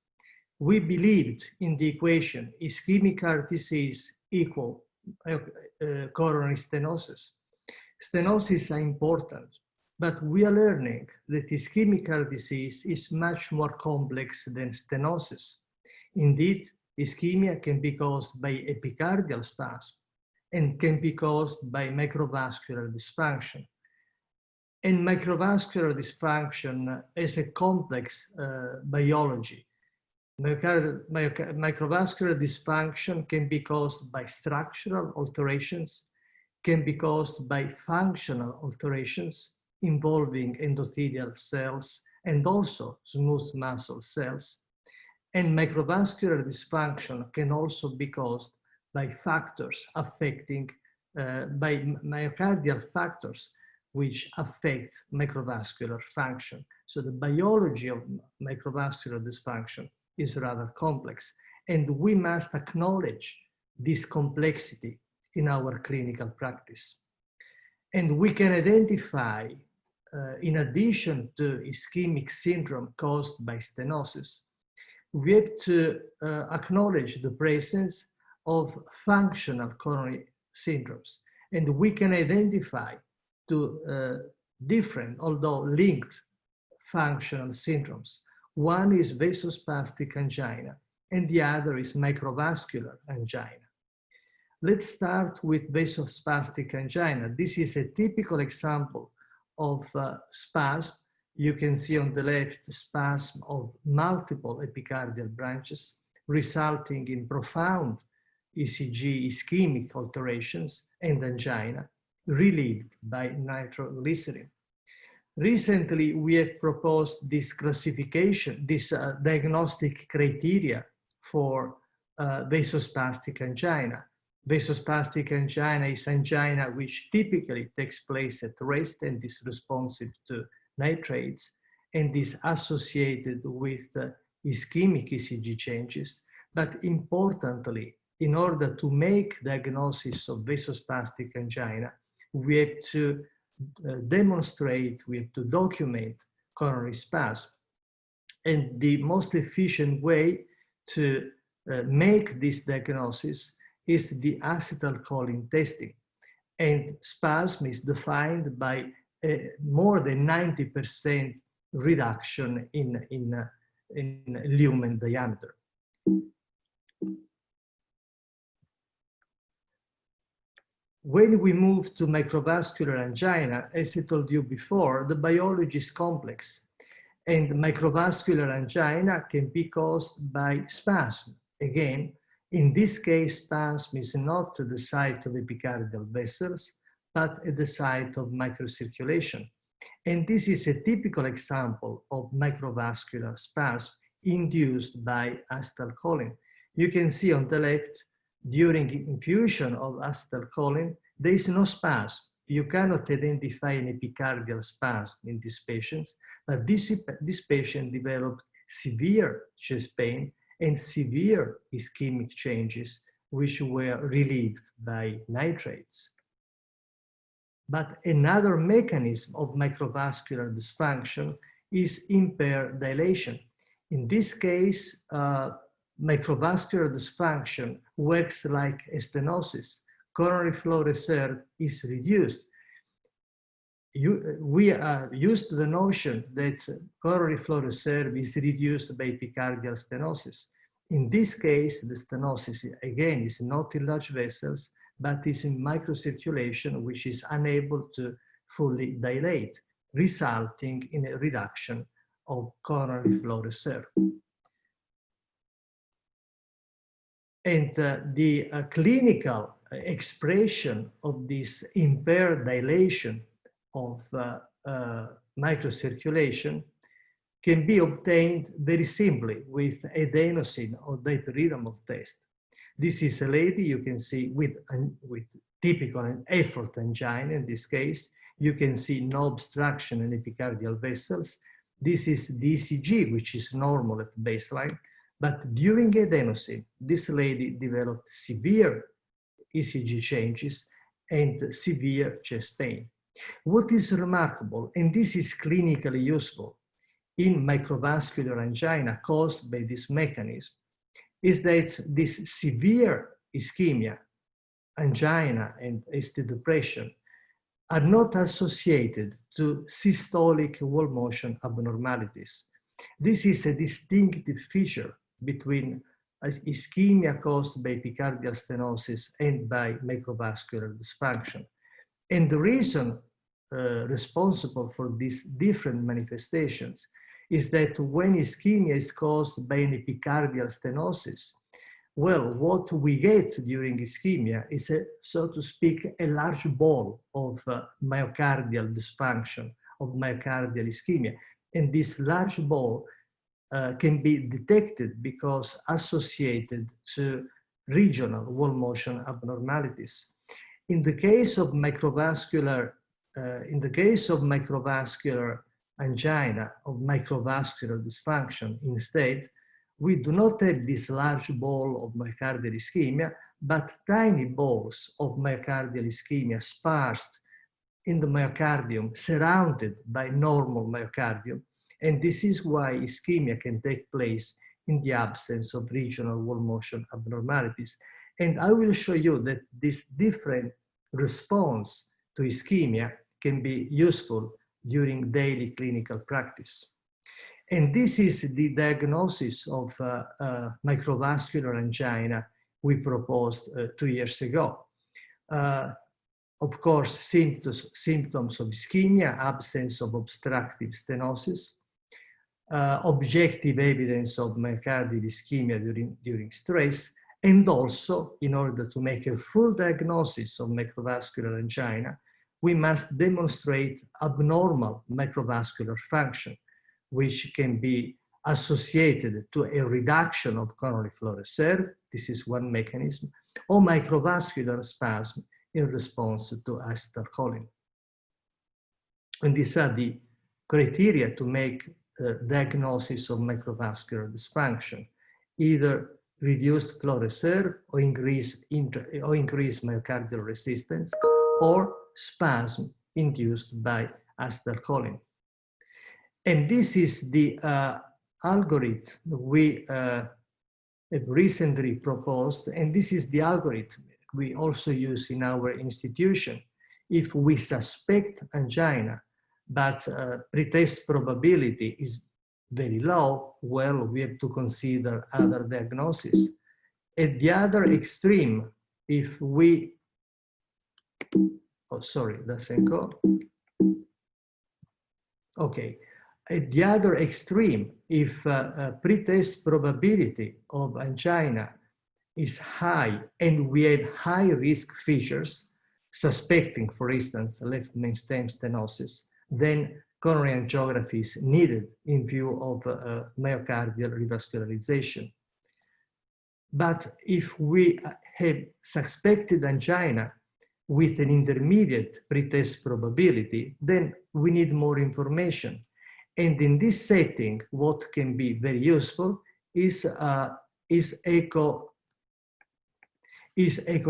we believed in the equation ischemic heart disease equal coronary stenosis. Stenosis are important, but we are learning that ischemic heart disease is much more complex than stenosis. Indeed, ischemia can be caused by epicardial spasm and can be caused by microvascular dysfunction. And microvascular dysfunction is a complex biology. Microvascular dysfunction can be caused by structural alterations, can be caused by functional alterations involving endothelial cells and also smooth muscle cells. And microvascular dysfunction can also be caused by factors affecting, by myocardial factors which affect microvascular function. So the biology of microvascular dysfunction is rather complex. and we must acknowledge this complexity in our clinical practice. And we can identify, in addition to ischemic syndrome caused by stenosis, we have to acknowledge the presence of functional coronary syndromes. And we can identify two different, although linked, functional syndromes. One is vasospastic angina, and the other is microvascular angina. Let's start with vasospastic angina. This is a typical example of spasm. You can see on the left spasm of multiple epicardial branches, resulting in profound ECG ischemic alterations and angina, relieved by nitroglycerin. Recently, we have proposed this classification, this diagnostic criteria for vasospastic angina. Vasospastic angina is angina which typically takes place at rest and is responsive to nitrates and is associated with ischemic ECG changes. But importantly, in order to make diagnosis of vasospastic angina, we have to demonstrate, we have to document coronary spasm. And the most efficient way to make this diagnosis is the acetylcholine testing. And spasm is defined by more than 90% reduction in lumen diameter. When we move to microvascular angina, as I told you before, the biology is complex, and microvascular angina can be caused by spasm. Again, in this case, spasm is not at the site of epicardial vessels, but at the site of microcirculation. And this is a typical example of microvascular spasm induced by acetylcholine. You can see on the left, during infusion of acetylcholine, there is no spasm. You cannot identify an epicardial spasm in these patients, but this patient developed severe chest pain and severe ischemic changes, which were relieved by nitrates. But another mechanism of microvascular dysfunction is impaired dilation. In this case, microvascular dysfunction works like a stenosis. Coronary flow reserve is reduced. We are used to the notion that coronary flow reserve is reduced by epicardial stenosis. In this case, the stenosis, again, is not in large vessels, but is in microcirculation, which is unable to fully dilate, resulting in a reduction of coronary flow reserve. And the clinical expression of this impaired dilation of microcirculation can be obtained very simply with adenosine or dipyridamole test. This is a lady you can see with typical effort angina. In this case, you can see no obstruction in epicardial vessels. This is the ECG, which is normal at baseline. But during adenosine, this lady developed severe ECG changes and severe chest pain. What is remarkable, and this is clinically useful in microvascular angina caused by this mechanism, is that this severe ischemia, angina, and ST depression are not associated to systolic wall motion abnormalities. This is a distinctive feature between ischemia caused by epicardial stenosis and by microvascular dysfunction. And the reason responsible for these different manifestations is that when ischemia is caused by an epicardial stenosis, well, what we get during ischemia is, so to speak, a large ball of myocardial dysfunction, of myocardial ischemia. And this large ball can be detected because associated to regional wall motion abnormalities. In the case of microvascular angina, of microvascular dysfunction, instead, we do not have this large ball of myocardial ischemia, but tiny balls of myocardial ischemia sparse in the myocardium, surrounded by normal myocardium. And this is why ischemia can take place in the absence of regional wall motion abnormalities. And I will show you that this different response to ischemia can be useful during daily clinical practice. And this is the diagnosis of microvascular angina we proposed 2 years ago. Of course, symptoms of ischemia, absence of obstructive stenosis, objective evidence of myocardial ischemia during stress, and also, in order to make a full diagnosis of microvascular angina, we must demonstrate abnormal microvascular function, which can be associated to a reduction of coronary flow reserve, this is one mechanism, or microvascular spasm in response to acetylcholine. And these are the criteria to make diagnosis of microvascular dysfunction, either reduced flow reserve or increased myocardial resistance, or spasm induced by acetylcholine. And this is the algorithm we have recently proposed, and this is the algorithm we also use in our institution. If we suspect angina, but pretest probability is very low, well, we have to consider other diagnoses. At the other extreme, if we, oh, sorry, doesn't go. Okay, at the other extreme, if pretest probability of angina is high and we have high risk features, suspecting, for instance, left main stem stenosis, then coronary angiography is needed in view of myocardial revascularization. But if we have suspected angina with an intermediate pretest probability, then we need more information. And in this setting, what can be very useful is echo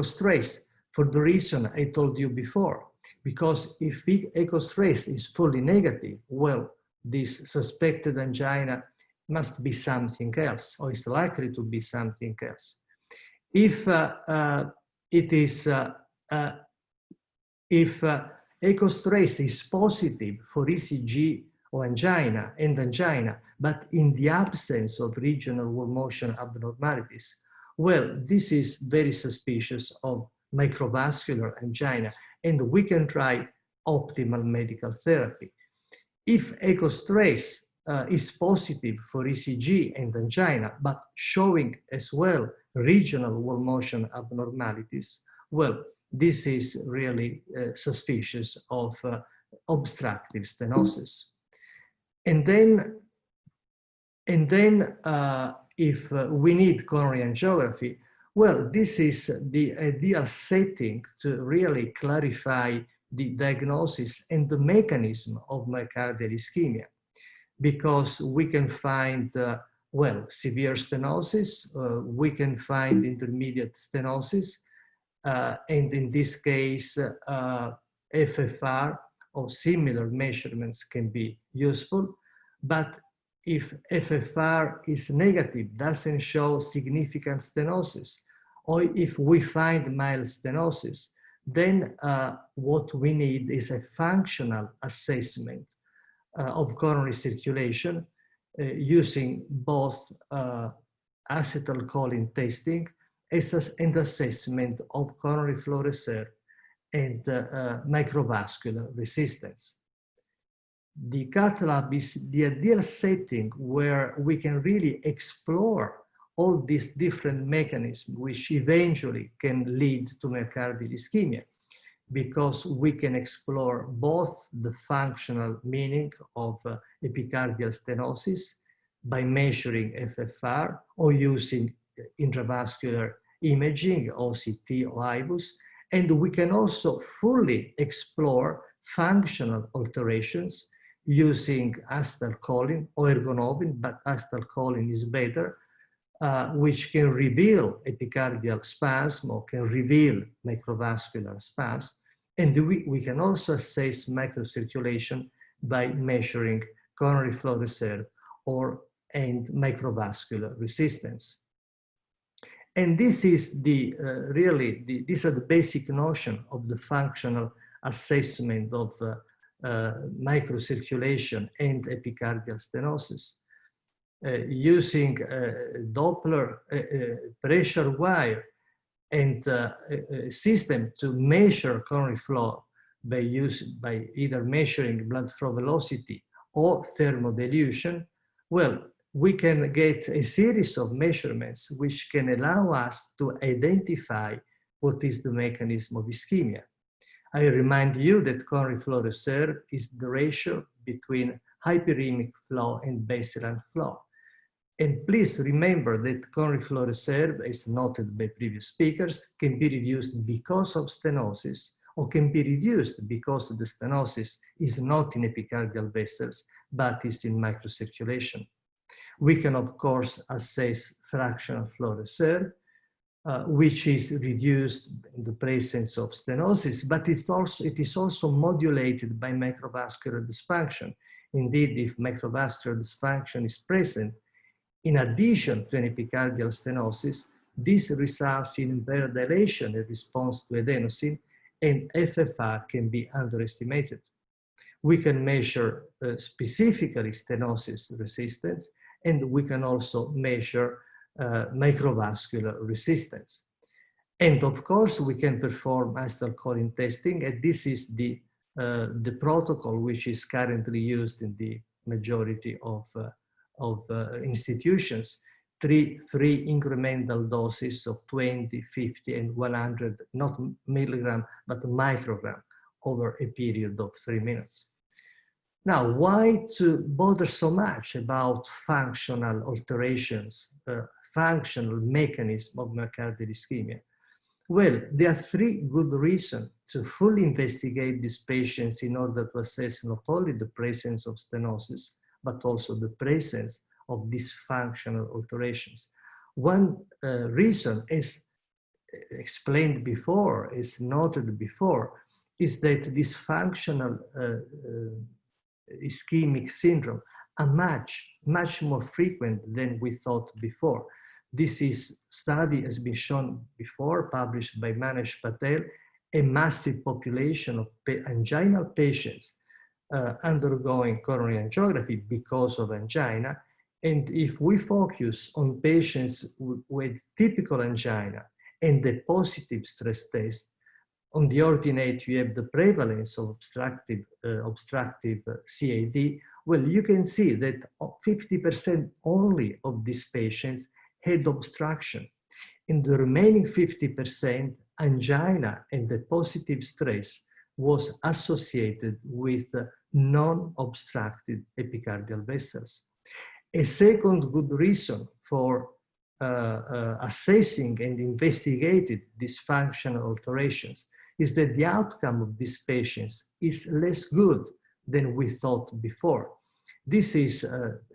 stress, for the reason I told you before. Because if echo stress is fully negative, well, this suspected angina must be something else, or is likely to be something else. If echo stress is positive for ECG or angina, but in the absence of regional wall motion abnormalities, well, this is very suspicious of microvascular angina, and we can try optimal medical therapy. If echo stress is positive for ECG and angina, but showing as well regional wall motion abnormalities, well, this is really suspicious of obstructive stenosis. And then if we need coronary angiography, well, this is the ideal setting to really clarify the diagnosis and the mechanism of myocardial ischemia, because we can find, well, severe stenosis, we can find intermediate stenosis, and in this case, FFR or similar measurements can be useful. But if FFR is negative, doesn't show significant stenosis, or if we find mild stenosis, then what we need is a functional assessment of coronary circulation using both acetylcholine testing and assessment of coronary flow reserve and microvascular resistance. The cath lab is the ideal setting where we can really explore all these different mechanisms which eventually can lead to myocardial ischemia, because we can explore both the functional meaning of epicardial stenosis by measuring FFR or using intravascular imaging, OCT or IVUS, and we can also fully explore functional alterations using acetylcholine or ergonovin, but acetylcholine is better, which can reveal epicardial spasm or can reveal microvascular spasm. And we can also assess microcirculation by measuring coronary flow reserve and microvascular resistance. And this is these are the basic notion of the functional assessment of microcirculation and epicardial stenosis. Using Doppler pressure wire and a system to measure coronary flow by either measuring blood flow velocity or thermodilution, well, we can get a series of measurements which can allow us to identify what is the mechanism of ischemia. I remind you that coronary flow reserve is the ratio between hyperemic flow and baseline flow. And please remember that coronary flow reserve, as noted by previous speakers, can be reduced because of stenosis or can be reduced because the stenosis is not in epicardial vessels, but is in microcirculation. We can, of course, assess fractional flow reserve, which is reduced in the presence of stenosis, but it is also modulated by microvascular dysfunction. Indeed, if microvascular dysfunction is present, in addition to an epicardial stenosis, this results in impaired dilation in response to adenosine, and FFR can be underestimated. We can measure specifically stenosis resistance, and we can also measure microvascular resistance. And of course, we can perform acetylcholine testing, and this is the protocol which is currently used in the majority of institutions. Three incremental doses of 20, 50, and 100, not milligram, but microgram over a period of 3 minutes. Now, why to bother so much about functional alterations, functional mechanism of myocardial ischemia? Well, there are 3 good reasons to fully investigate these patients in order to assess not only the presence of stenosis, but also the presence of dysfunctional alterations. One reason, as explained before, as noted before, is that dysfunctional ischemic syndrome are much more frequent than we thought before. This study has been shown before, published by Manesh Patel, a massive population of anginal patients undergoing coronary angiography because of angina. And if we focus on patients with typical angina and the positive stress test, on the ordinate you have the prevalence of obstructive CAD. Well, you can see that 50% only of these patients had obstruction. In the remaining 50%, angina and the positive stress was associated with non-obstructed epicardial vessels. A second good reason for assessing and investigating dysfunctional alterations is that the outcome of these patients is less good than we thought before. This is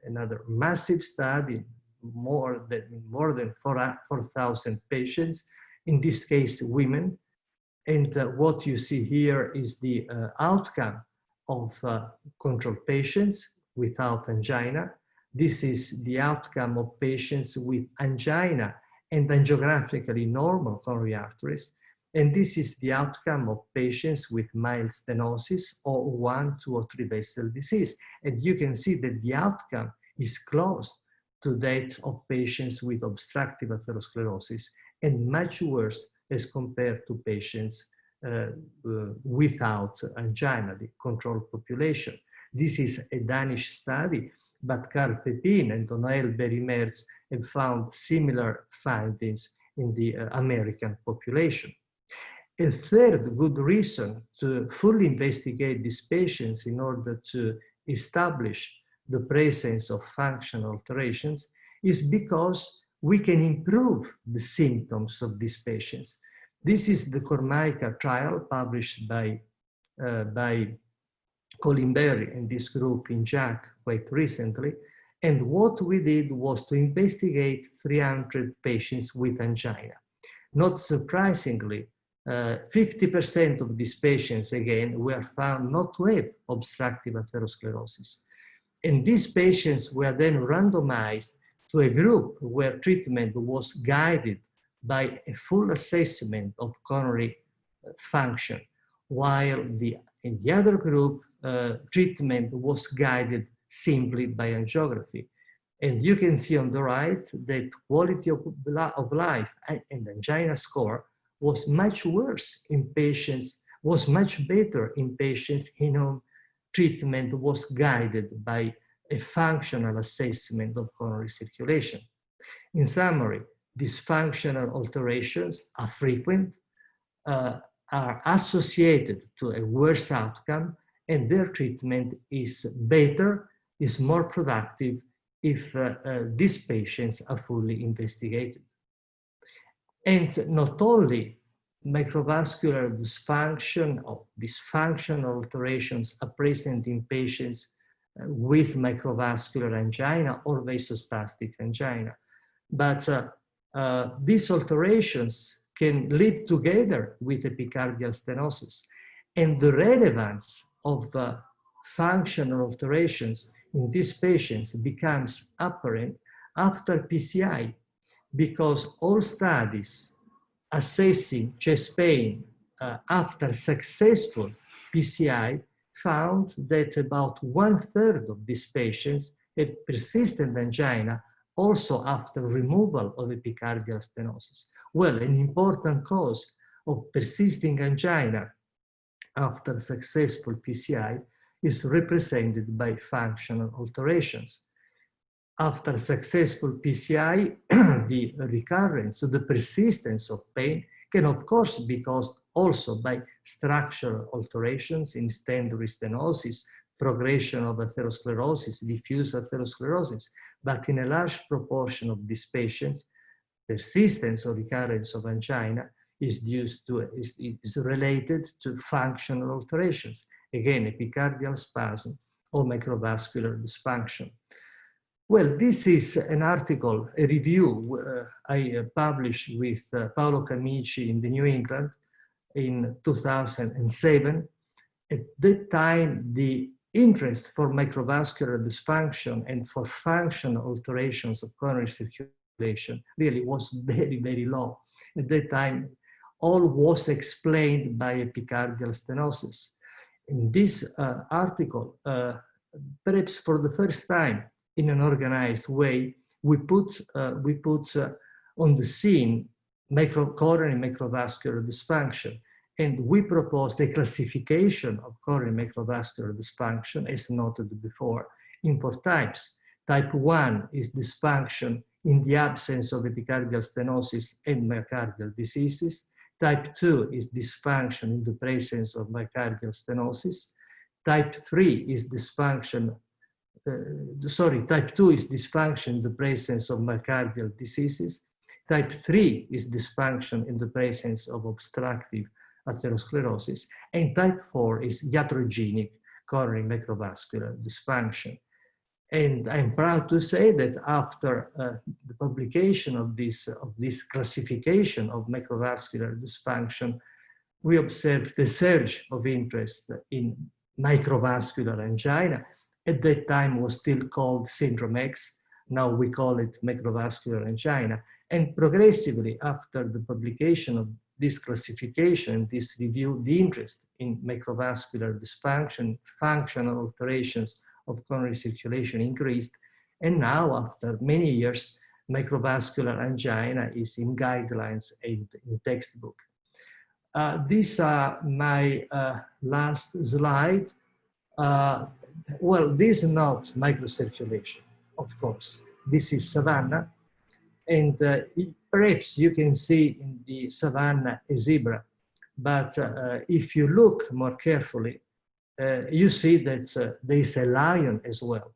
another massive study, more than 4,000 patients, in this case women. And what you see here is the outcome of control patients without angina. This is the outcome of patients with angina and angiographically normal coronary arteries. And this is the outcome of patients with mild stenosis or 1, 2, or 3 vessel disease. And you can see that the outcome is close to that of patients with obstructive atherosclerosis and much worse as compared to patients without angina, the control population. This is a Danish study, but Carl Pepin and Noël Berry-Merz have found similar findings in the American population. A third good reason to fully investigate these patients in order to establish the presence of functional alterations is because we can improve the symptoms of these patients. This is the Cormaica trial published by Colin Berry and this group in JACC quite recently. And what we did was to investigate 300 patients with angina. Not surprisingly, 50% of these patients, again, were found not to have obstructive atherosclerosis. And these patients were then randomized to a group where treatment was guided by a full assessment of coronary function, while in the other group, treatment was guided simply by angiography. And you can see on the right that quality of life and angina score was much worse in patients, was much better in patients in whom treatment was guided by a functional assessment of coronary circulation. In summary, these functional alterations are frequent, are associated to a worse outcome, and their treatment is better, is more productive if these patients are fully investigated. And not only microvascular dysfunction or dysfunctional alterations are present in patients with microvascular angina or vasospastic angina, but these alterations can lead together with epicardial stenosis. And the relevance of functional alterations in these patients becomes apparent after PCI, because all studies assessing chest pain after successful PCI found that about 1/3 of these patients had persistent angina also after removal of epicardial stenosis. Well, an important cause of persisting angina after successful PCI is represented by functional alterations. After successful PCI, the recurrence, so the persistence of pain can of course be caused also by structural alterations in secondary stenosis, progression of atherosclerosis, diffuse atherosclerosis, but in a large proportion of these patients, persistence or recurrence of angina is related to functional alterations, again, epicardial spasm or microvascular dysfunction. Well, this is an article, a review I published with Paolo Camici in the New England in 2007. At that time, the interest for microvascular dysfunction and for functional alterations of coronary circulation really was very, very low. At that time, all was explained by epicardial stenosis. In this article, perhaps for the first time in an organized way, we put on the scene coronary microvascular dysfunction. And we proposed a classification of coronary microvascular dysfunction, as noted before, in 4 types. Type 1 is dysfunction in the absence of epicardial stenosis and myocardial diseases. Type 2 is dysfunction in the presence of myocardial stenosis. Type 3 is dysfunction, type 2 is dysfunction in the presence of myocardial diseases. Type 3 is dysfunction in the presence of obstructive atherosclerosis, and type 4 is iatrogenic coronary microvascular dysfunction. And I'm proud to say that after the publication of this classification of microvascular dysfunction, we observed a surge of interest in microvascular angina. At that time was still called syndrome X. Now we call it microvascular angina. And progressively, after the publication of this classification, this review, the interest in microvascular dysfunction, functional alterations of coronary circulation increased. And now, after many years, microvascular angina is in guidelines and in textbook. These are my last slide. Well, this is not microcirculation, of course. This is savanna. And perhaps you can see in the savanna a zebra, but if you look more carefully, you see that there is a lion as well.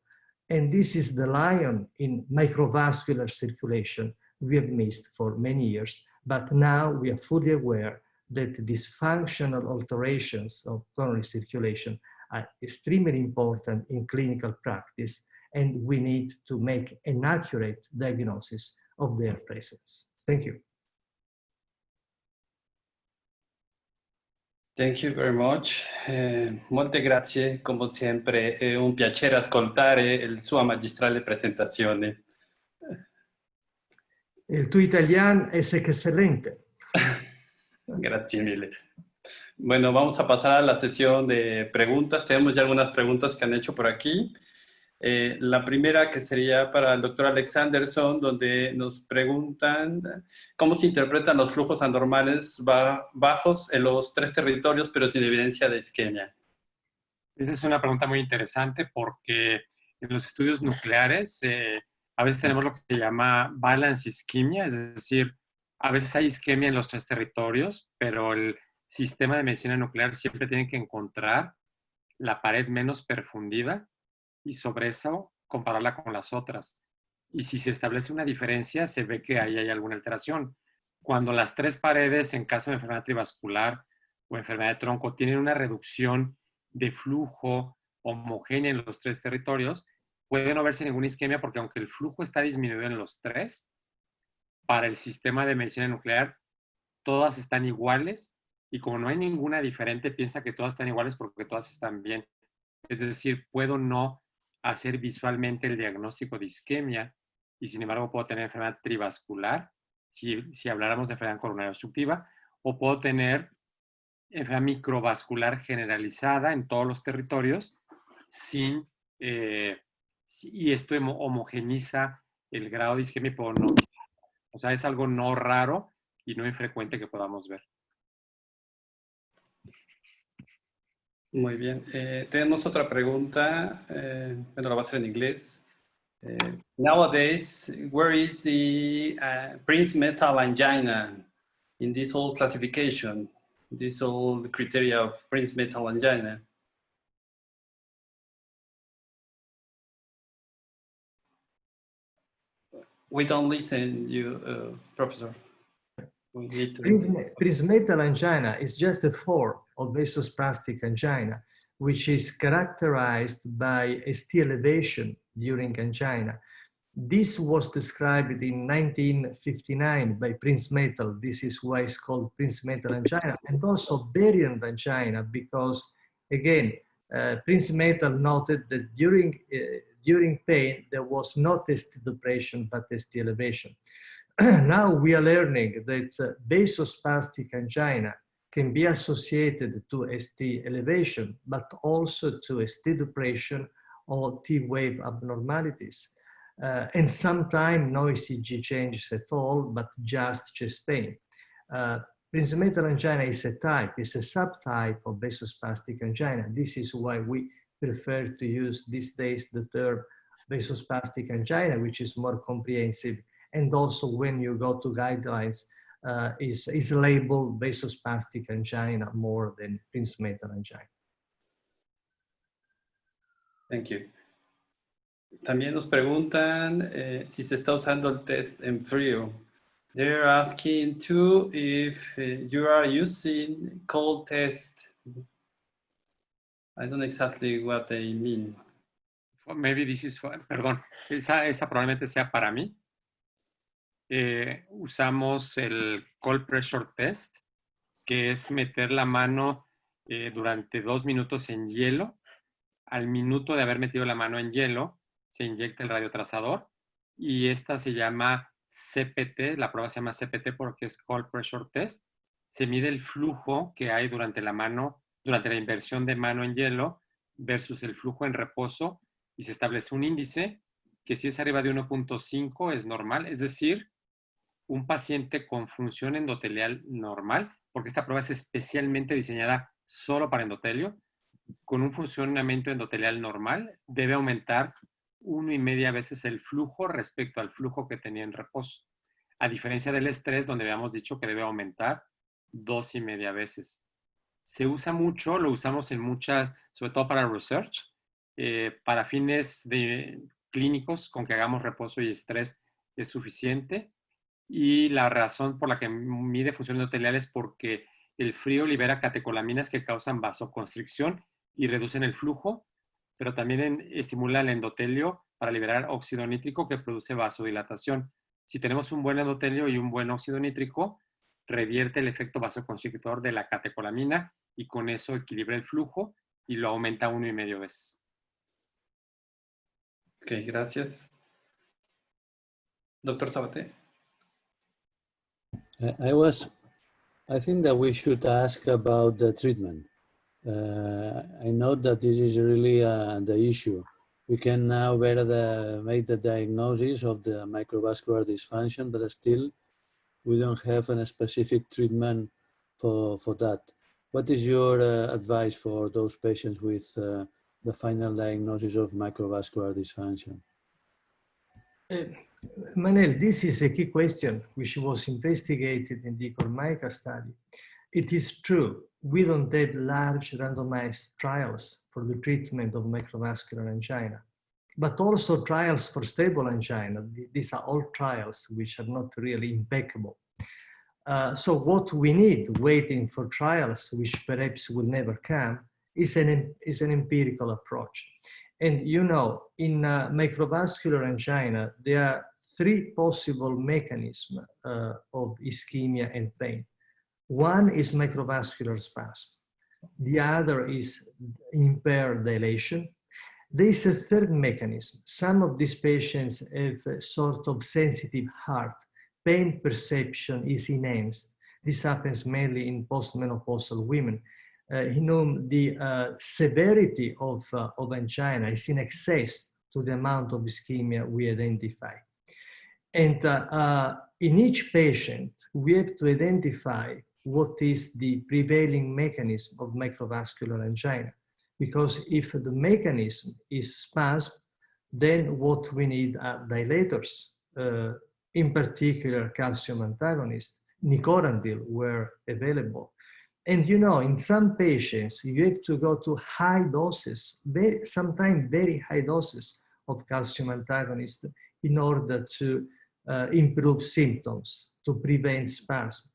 And this is the lion in microvascular circulation we have missed for many years, but now we are fully aware that these functional alterations of coronary circulation are extremely important in clinical practice, and we need to make an accurate diagnosis of their presence. Thank you. Thank you very much. Molte grazie, come sempre. È un piacere ascoltare il sua magistrale presentazione. Il tuo italiano es excelente. Gracias mille. Bueno, vamos a pasar a la sesión de preguntas. Tenemos ya algunas preguntas que han hecho por aquí. La primera que sería para el doctor Alexanderson, donde nos preguntan cómo se interpretan los flujos anormales bajos en los 3 territorios, pero sin evidencia de isquemia. Esa es una pregunta muy interesante porque en los estudios nucleares a veces tenemos lo que se llama balance isquemia, es decir, a veces hay isquemia en los 3 territorios, pero el sistema de medicina nuclear siempre tiene que encontrar la pared menos perfundida y sobre eso compararla con las otras. Y si se establece una diferencia, se ve que ahí hay alguna alteración. Cuando las 3 paredes, en caso de enfermedad trivascular o enfermedad de tronco, tienen una reducción de flujo homogénea en los 3 territorios, puede no verse ninguna isquemia porque aunque el flujo está disminuido en los 3, para el sistema de medicina nuclear, todas están iguales y como no hay ninguna diferente, piensa que todas están iguales porque todas están bien. Es decir, puedo no hacer visualmente el diagnóstico de isquemia y sin embargo puedo tener enfermedad trivascular, si habláramos de enfermedad coronaria obstructiva, o puedo tener enfermedad microvascular generalizada en todos los territorios y esto homogeniza el grado de isquemia y puedo no. O sea, es algo no raro y no infrecuente que podamos ver. Muy bien. Tenemos otra pregunta. Bueno, la voy a hacer en inglés. Nowadays, where is the Prince metal angina in this whole classification, this whole criteria of Prince metal angina? We don't listen you, Professor. We need to... Prince metal angina is just a form of vasospastic angina, which is characterized by ST elevation during angina. This was described in 1959 by Prince Metal. This is why it's called Prince Metal angina, and also variant angina, because again, Prince Metal noted that during pain, there was not ST depression, but ST elevation. Now we are learning that vasospastic angina can be associated to ST elevation, but also to ST depression or T-wave abnormalities. And sometimes no ECG changes at all, but just chest pain. Prince metal angina is a subtype of vasospastic angina. This is why we prefer to use these days the term vasospastic angina, which is more comprehensive. And also when you go to guidelines, is labeled vasospastic angina more than Prince metal angina. Thank you. También nos preguntan si se está usando el test en frío. They're asking too if you are using cold test. I don't know exactly what they mean. Maybe this is, perdón, esa probablemente sea para mí. Usamos el cold pressure test, que es meter la mano durante 2 minutos en hielo. Al minuto de haber metido la mano en hielo, se inyecta el radiotrazador y esta se llama CPT, la prueba se llama CPT porque es Cold Pressure Test. Se mide el flujo que hay durante la inversión de mano en hielo versus el flujo en reposo y se establece un índice que si es arriba de 1.5 es normal, es decir, un paciente con función endotelial normal, porque esta prueba es especialmente diseñada solo para endotelio, con un funcionamiento endotelial normal, debe aumentar 1,5 veces el flujo respecto al flujo que tenía en reposo. A diferencia del estrés, donde habíamos dicho que debe aumentar 2,5 veces. Se usa mucho, lo usamos en muchas, sobre todo para research, para fines clínicos, con que hagamos reposo y estrés es suficiente. Y la razón por la que mide función endotelial es porque el frío libera catecolaminas que causan vasoconstricción y reducen el flujo, pero también estimula el endotelio para liberar óxido nítrico que produce vasodilatación. Si tenemos un buen endotelio y un buen óxido nítrico, revierte el efecto vasoconstrictor de la catecolamina y con eso equilibra el flujo y lo aumenta 1,5 veces. Ok, gracias. Doctor Sabaté. I think that we should ask about the treatment. I know that this is really the issue. We can now better make the diagnosis of the microvascular dysfunction, but still we don't have a specific treatment for that. What is your advice for those patients with the final diagnosis of microvascular dysfunction? Manel, this is a key question which was investigated in the Cormaica study. It is true, we don't have large randomized trials for the treatment of microvascular angina, but also trials for stable angina. These are all trials which are not really impeccable. So what we need, waiting for trials which perhaps will never come, is an empirical approach. And you know, in microvascular angina, there are 3 possible mechanisms of ischemia and pain. One is microvascular spasm. The other is impaired dilation. There is a third mechanism. Some of these patients have a sort of sensitive heart. Pain perception is enhanced. This happens mainly in postmenopausal women. In whom the severity of angina is in excess to the amount of ischemia we identify. And in each patient, we have to identify what is the prevailing mechanism of microvascular angina. Because if the mechanism is spasm, then what we need are dilators, in particular calcium antagonists, nicorandil were available. And you know, in some patients, you have to go to high doses, sometimes very high doses of calcium antagonist in order to improve symptoms, to prevent spasm.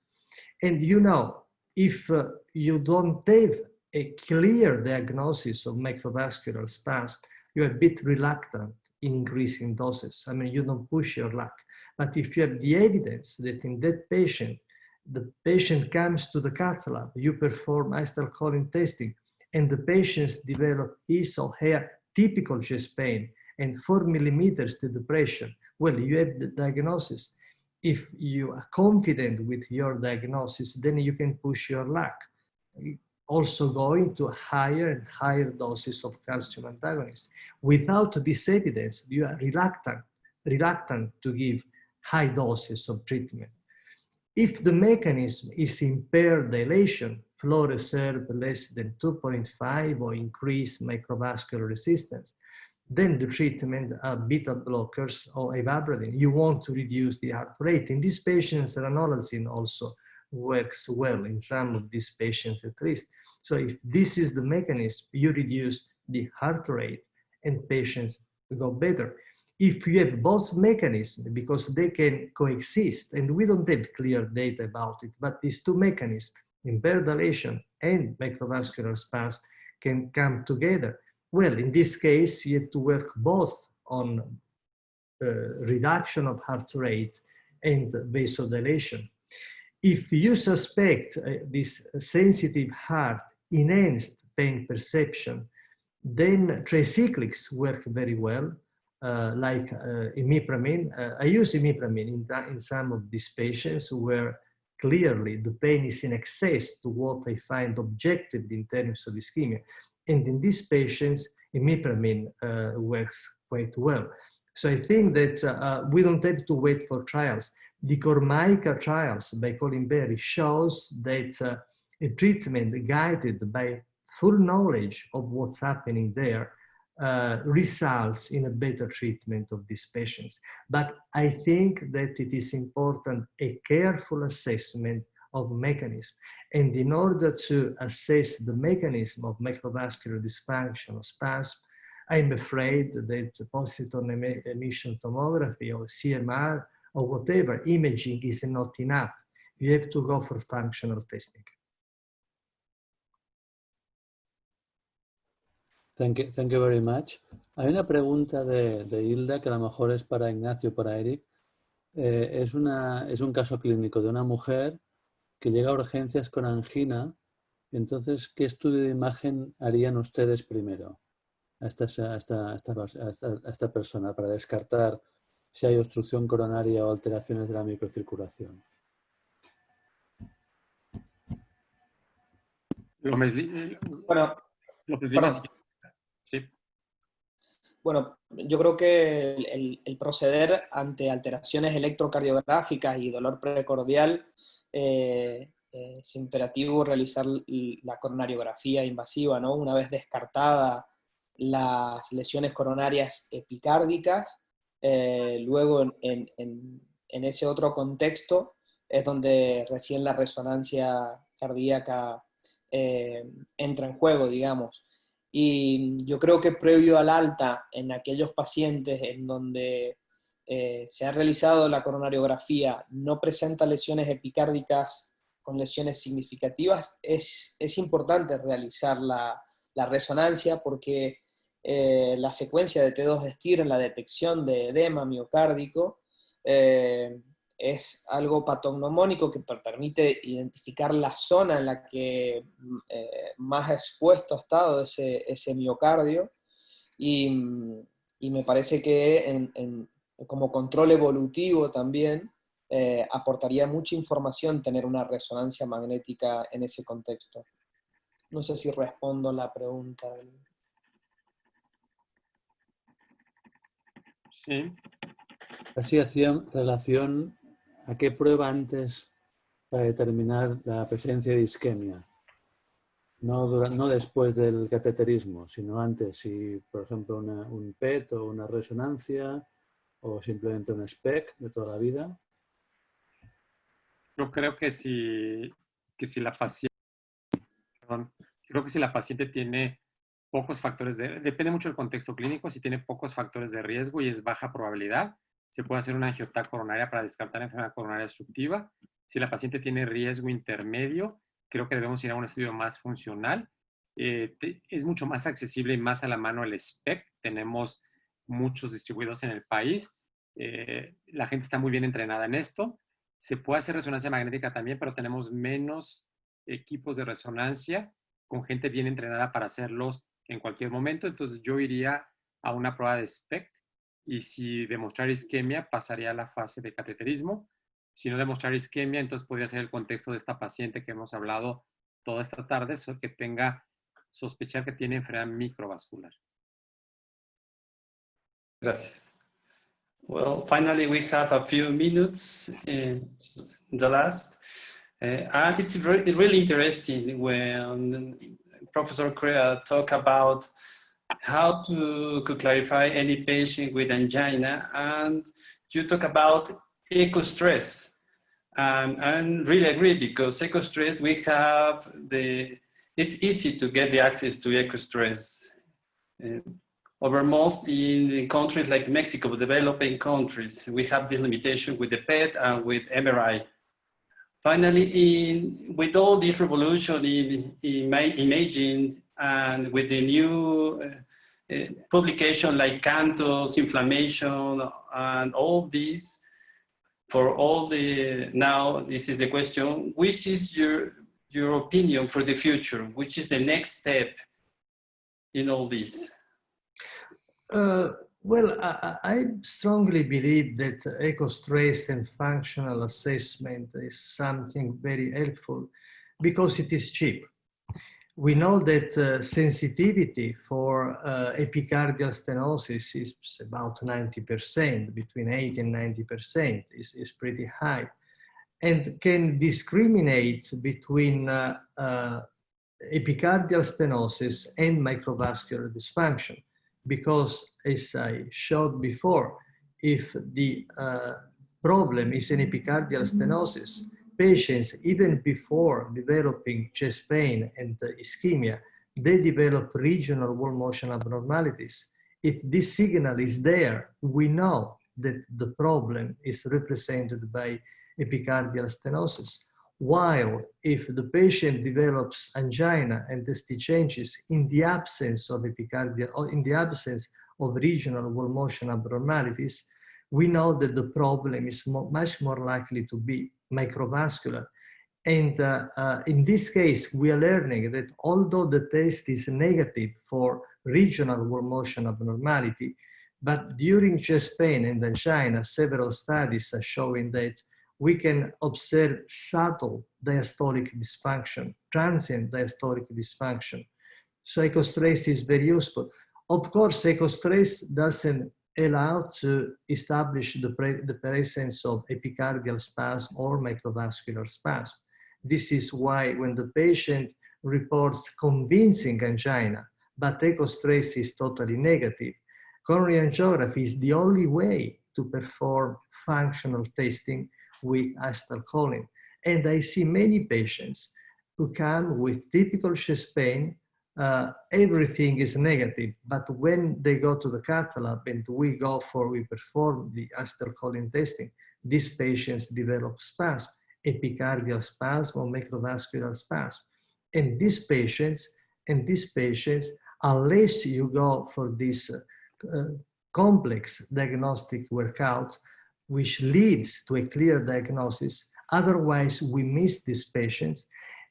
And you know, if you don't have a clear diagnosis of microvascular spasm, you're a bit reluctant in increasing doses. I mean, you don't push your luck. But if you have the evidence that in that patient, the patient comes to the cath lab, you perform acetylcholine testing, and the patients develop his or her typical chest pain and 4 millimeters to depression, well, you have the diagnosis. If you are confident with your diagnosis, then you can push your luck. Also going to higher and higher doses of calcium antagonists. Without this evidence, you are reluctant to give high doses of treatment. If the mechanism is impaired dilation, flow reserve less than 2.5 or increased microvascular resistance, then the treatment are beta blockers or ivabradine. You want to reduce the heart rate. In these patients, ranolazine also works well, in some of these patients at least. So if this is the mechanism, you reduce the heart rate and patients go better. If you have both mechanisms, because they can coexist, and we don't have clear data about it, but these 2 mechanisms, impaired dilation and microvascular spasm, can come together. Well, in this case, you have to work both on reduction of heart rate and vasodilation. If you suspect this sensitive heart enhanced pain perception, then tricyclics work very well. Like imipramine. I use imipramine in some of these patients where clearly the pain is in excess to what I find objective in terms of ischemia. And in these patients, imipramine works quite well. So I think that we don't have to wait for trials. The Cormaica trials by Colin Berry shows that a treatment guided by full knowledge of what's happening there results in a better treatment of these patients. But I think that it is important a careful assessment of mechanism. And in order to assess the mechanism of microvascular dysfunction or spasm, I'm afraid that positron emission tomography or CMR or whatever imaging is not enough. You have to go for functional testing. Thank you very much. Hay una pregunta de Hilda que a lo mejor es para Ignacio, para Eric. Es un caso clínico de una mujer que llega a urgencias con angina. Entonces, ¿qué estudio de imagen harían ustedes primero a esta persona para descartar si hay obstrucción coronaria o alteraciones de la microcirculación? Bueno, sí. Bueno, yo creo que el proceder ante alteraciones electrocardiográficas y dolor precordial es imperativo realizar la coronariografía invasiva, ¿no? Una vez descartada las lesiones coronarias epicárdicas, luego en ese otro contexto es donde recién la resonancia cardíaca entra en juego, digamos. Y yo creo que previo al alta, en aquellos pacientes en donde se ha realizado la coronariografía, no presenta lesiones epicárdicas con lesiones significativas, es importante realizar la resonancia porque la secuencia de T2-STIR en la detección de edema miocárdico es algo patognomónico que permite identificar la zona en la que más expuesto ha estado ese miocardio y me parece que como control evolutivo también aportaría mucha información tener una resonancia magnética en ese contexto. No sé si respondo la pregunta. Sí. Así hacían relación a qué prueba antes para determinar la presencia de isquemia. No después del cateterismo, sino antes, si por ejemplo un PET o una resonancia o simplemente un SPECT de toda la vida. Yo creo que si la paciente, creo que si la paciente tiene pocos factores depende mucho del contexto clínico, si tiene pocos factores de riesgo y es baja probabilidad, se puede hacer una angioTAC coronaria para descartar enfermedad coronaria obstructiva. Si la paciente tiene riesgo intermedio, creo que debemos ir a un estudio más funcional. Es mucho más accesible y más a la mano el SPECT. Tenemos muchos distribuidos en el país. La gente está muy bien entrenada en esto. Se puede hacer resonancia magnética también, pero tenemos menos equipos de resonancia con gente bien entrenada para hacerlos en cualquier momento. Entonces yo iría a una prueba de SPECT y si demostrar isquemia pasaría a la fase de cateterismo. Si no demostrar isquemia, entonces podría ser el contexto de esta paciente que hemos hablado toda esta tarde, que tenga sospechar que tiene enfermedad microvascular. Gracias. Well, finally, we have a few minutes in the last. And it's really interesting when Professor Crea talked about how to clarify any patient with angina, and you talk about eco-stress. I really agree, because eco-stress, it's easy to get the access to eco-stress. Over most in countries like Mexico, developing countries, we have this limitation with the PET and with MRI. Finally, with all this revolution in imaging and with the new publication like Cantos, inflammation, and all this, now this is the question, which is your opinion for the future? Which is the next step in all this? Well, I strongly believe that eco-stress and functional assessment is something very helpful because it is cheap. We know that sensitivity for epicardial stenosis is about 90%, between 80 and 90% is pretty high, and can discriminate between epicardial stenosis and microvascular dysfunction. Because, as I showed before, if the problem is an epicardial stenosis, patients, even before developing chest pain and ischemia, they develop regional wall motion abnormalities. If this signal is there, we know that the problem is represented by epicardial stenosis. While if the patient develops angina and ST changes in the absence of epicardial or in the absence of regional wall motion abnormalities, we know that the problem is much more likely to be microvascular. And in this case, we are learning that although the test is negative for regional wall motion abnormality, but during chest pain and angina, several studies are showing that we can observe subtle diastolic dysfunction, transient diastolic dysfunction. So echo stress is very useful. Of course, echo stress doesn't allow to establish the presence of epicardial spasm or microvascular spasm. This is why when the patient reports convincing angina, but echo stress is totally negative, coronary angiography is the only way to perform functional testing with acetylcholine. And I see many patients who come with typical chest pain, everything is negative, but when they go to the cath lab and we perform the acetylcholine testing, these patients develop spasm, epicardial spasm or microvascular spasm. And these patients, unless you go for this complex diagnostic workout, which leads to a clear diagnosis, otherwise we miss these patients.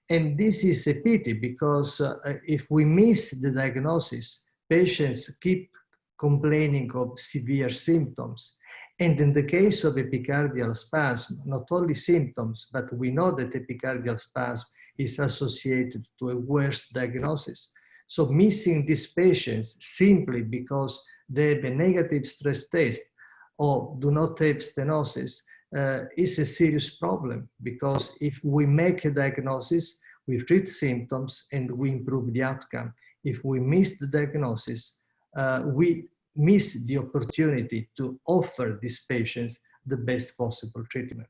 And this is a pity because if we miss the diagnosis, patients keep complaining of severe symptoms. And in the case of epicardial spasm, not only symptoms, but we know that epicardial spasm is associated to a worse diagnosis. So missing these patients simply because they have a negative stress test or do not have stenosis is a serious problem, because if we make a diagnosis, we treat symptoms and we improve the outcome. If we miss the diagnosis, we miss the opportunity to offer these patients the best possible treatment.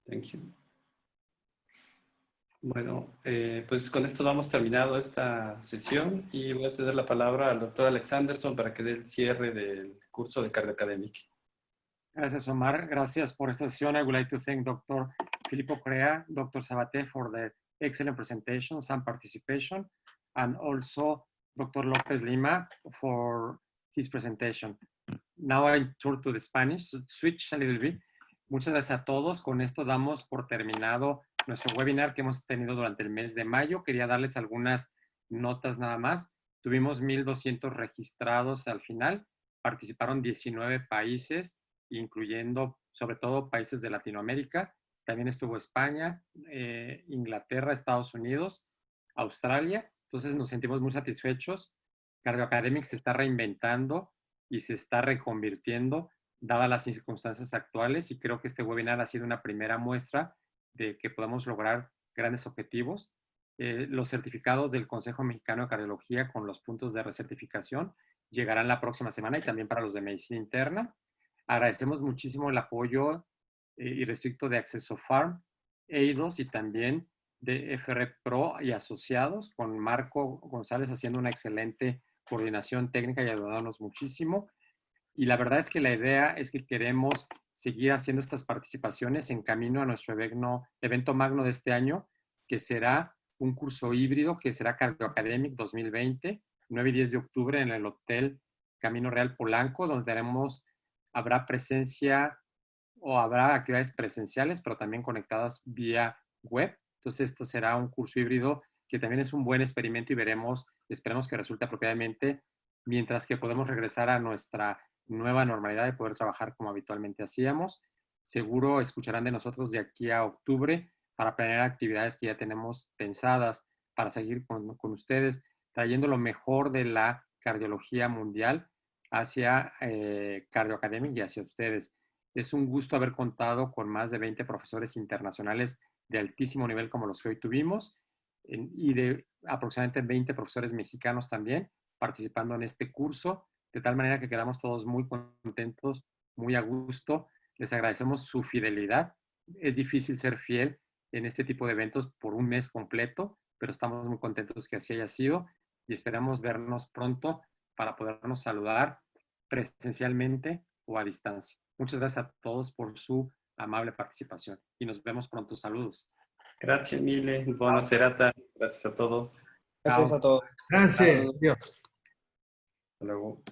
Thank you. Bueno, pues con esto damos terminado esta sesión y voy a ceder la palabra al doctor Alexanderson para que dé el cierre del curso de Cardio Academic. Gracias, Omar. Gracias por esta sesión. I would like to thank Dr. Filippo Crea, Dr. Sabaté for the excellent presentations and participation, and also Dr. Lopez Lima for his presentation. Now I turn to the Spanish, switch a little bit. Muchas gracias a todos. Con esto damos por terminado nuestro webinar que hemos tenido durante el mes de mayo. Quería darles algunas notas nada más. Tuvimos 1,200 registrados al final. Participaron 19 países, incluyendo sobre todo países de Latinoamérica. También estuvo España, Inglaterra, Estados Unidos, Australia. Entonces nos sentimos muy satisfechos. Cardio Academic se está reinventando y se está reconvirtiendo dadas las circunstancias actuales, y creo que este webinar ha sido una primera muestra de que podemos lograr grandes objetivos. Los certificados del Consejo Mexicano de Cardiología con los puntos de recertificación llegarán la próxima semana, y también para los de medicina interna. Agradecemos muchísimo el apoyo irrestricto de Acceso Farm, EIDOS y también de FR Pro y asociados, con Marco González haciendo una excelente coordinación técnica y ayudándonos muchísimo. Y la verdad es que la idea es que queremos seguir haciendo estas participaciones en camino a nuestro evento magno de este año, que será un curso híbrido, que será Cardio Academic 2020, 9 y 10 de octubre en el Hotel Camino Real Polanco, donde habrá presencia o habrá actividades presenciales, pero también conectadas vía web. Entonces esto será un curso híbrido que también es un buen experimento, y esperemos que resulte apropiadamente, mientras que podemos regresar a nuestra nueva normalidad de poder trabajar como habitualmente hacíamos. Seguro escucharán de nosotros de aquí a octubre para planear actividades que ya tenemos pensadas para seguir con ustedes, trayendo lo mejor de la cardiología mundial hacia Cardio Academic y hacia ustedes. Es un gusto haber contado con más de 20 profesores internacionales de altísimo nivel como los que hoy tuvimos, y de aproximadamente 20 profesores mexicanos también participando en este curso, de tal manera que quedamos todos muy contentos, muy a gusto. Les agradecemos su fidelidad. Es difícil ser fiel en este tipo de eventos por un mes completo, pero estamos muy contentos que así haya sido, y esperamos vernos pronto para podernos saludar presencialmente o a distancia. Muchas gracias a todos por su amable participación. Y nos vemos pronto. Saludos. Grazie mille, buona serata, gracias a todos. Gracias a todos. Grazie, Saludos. Dios. Hasta luego.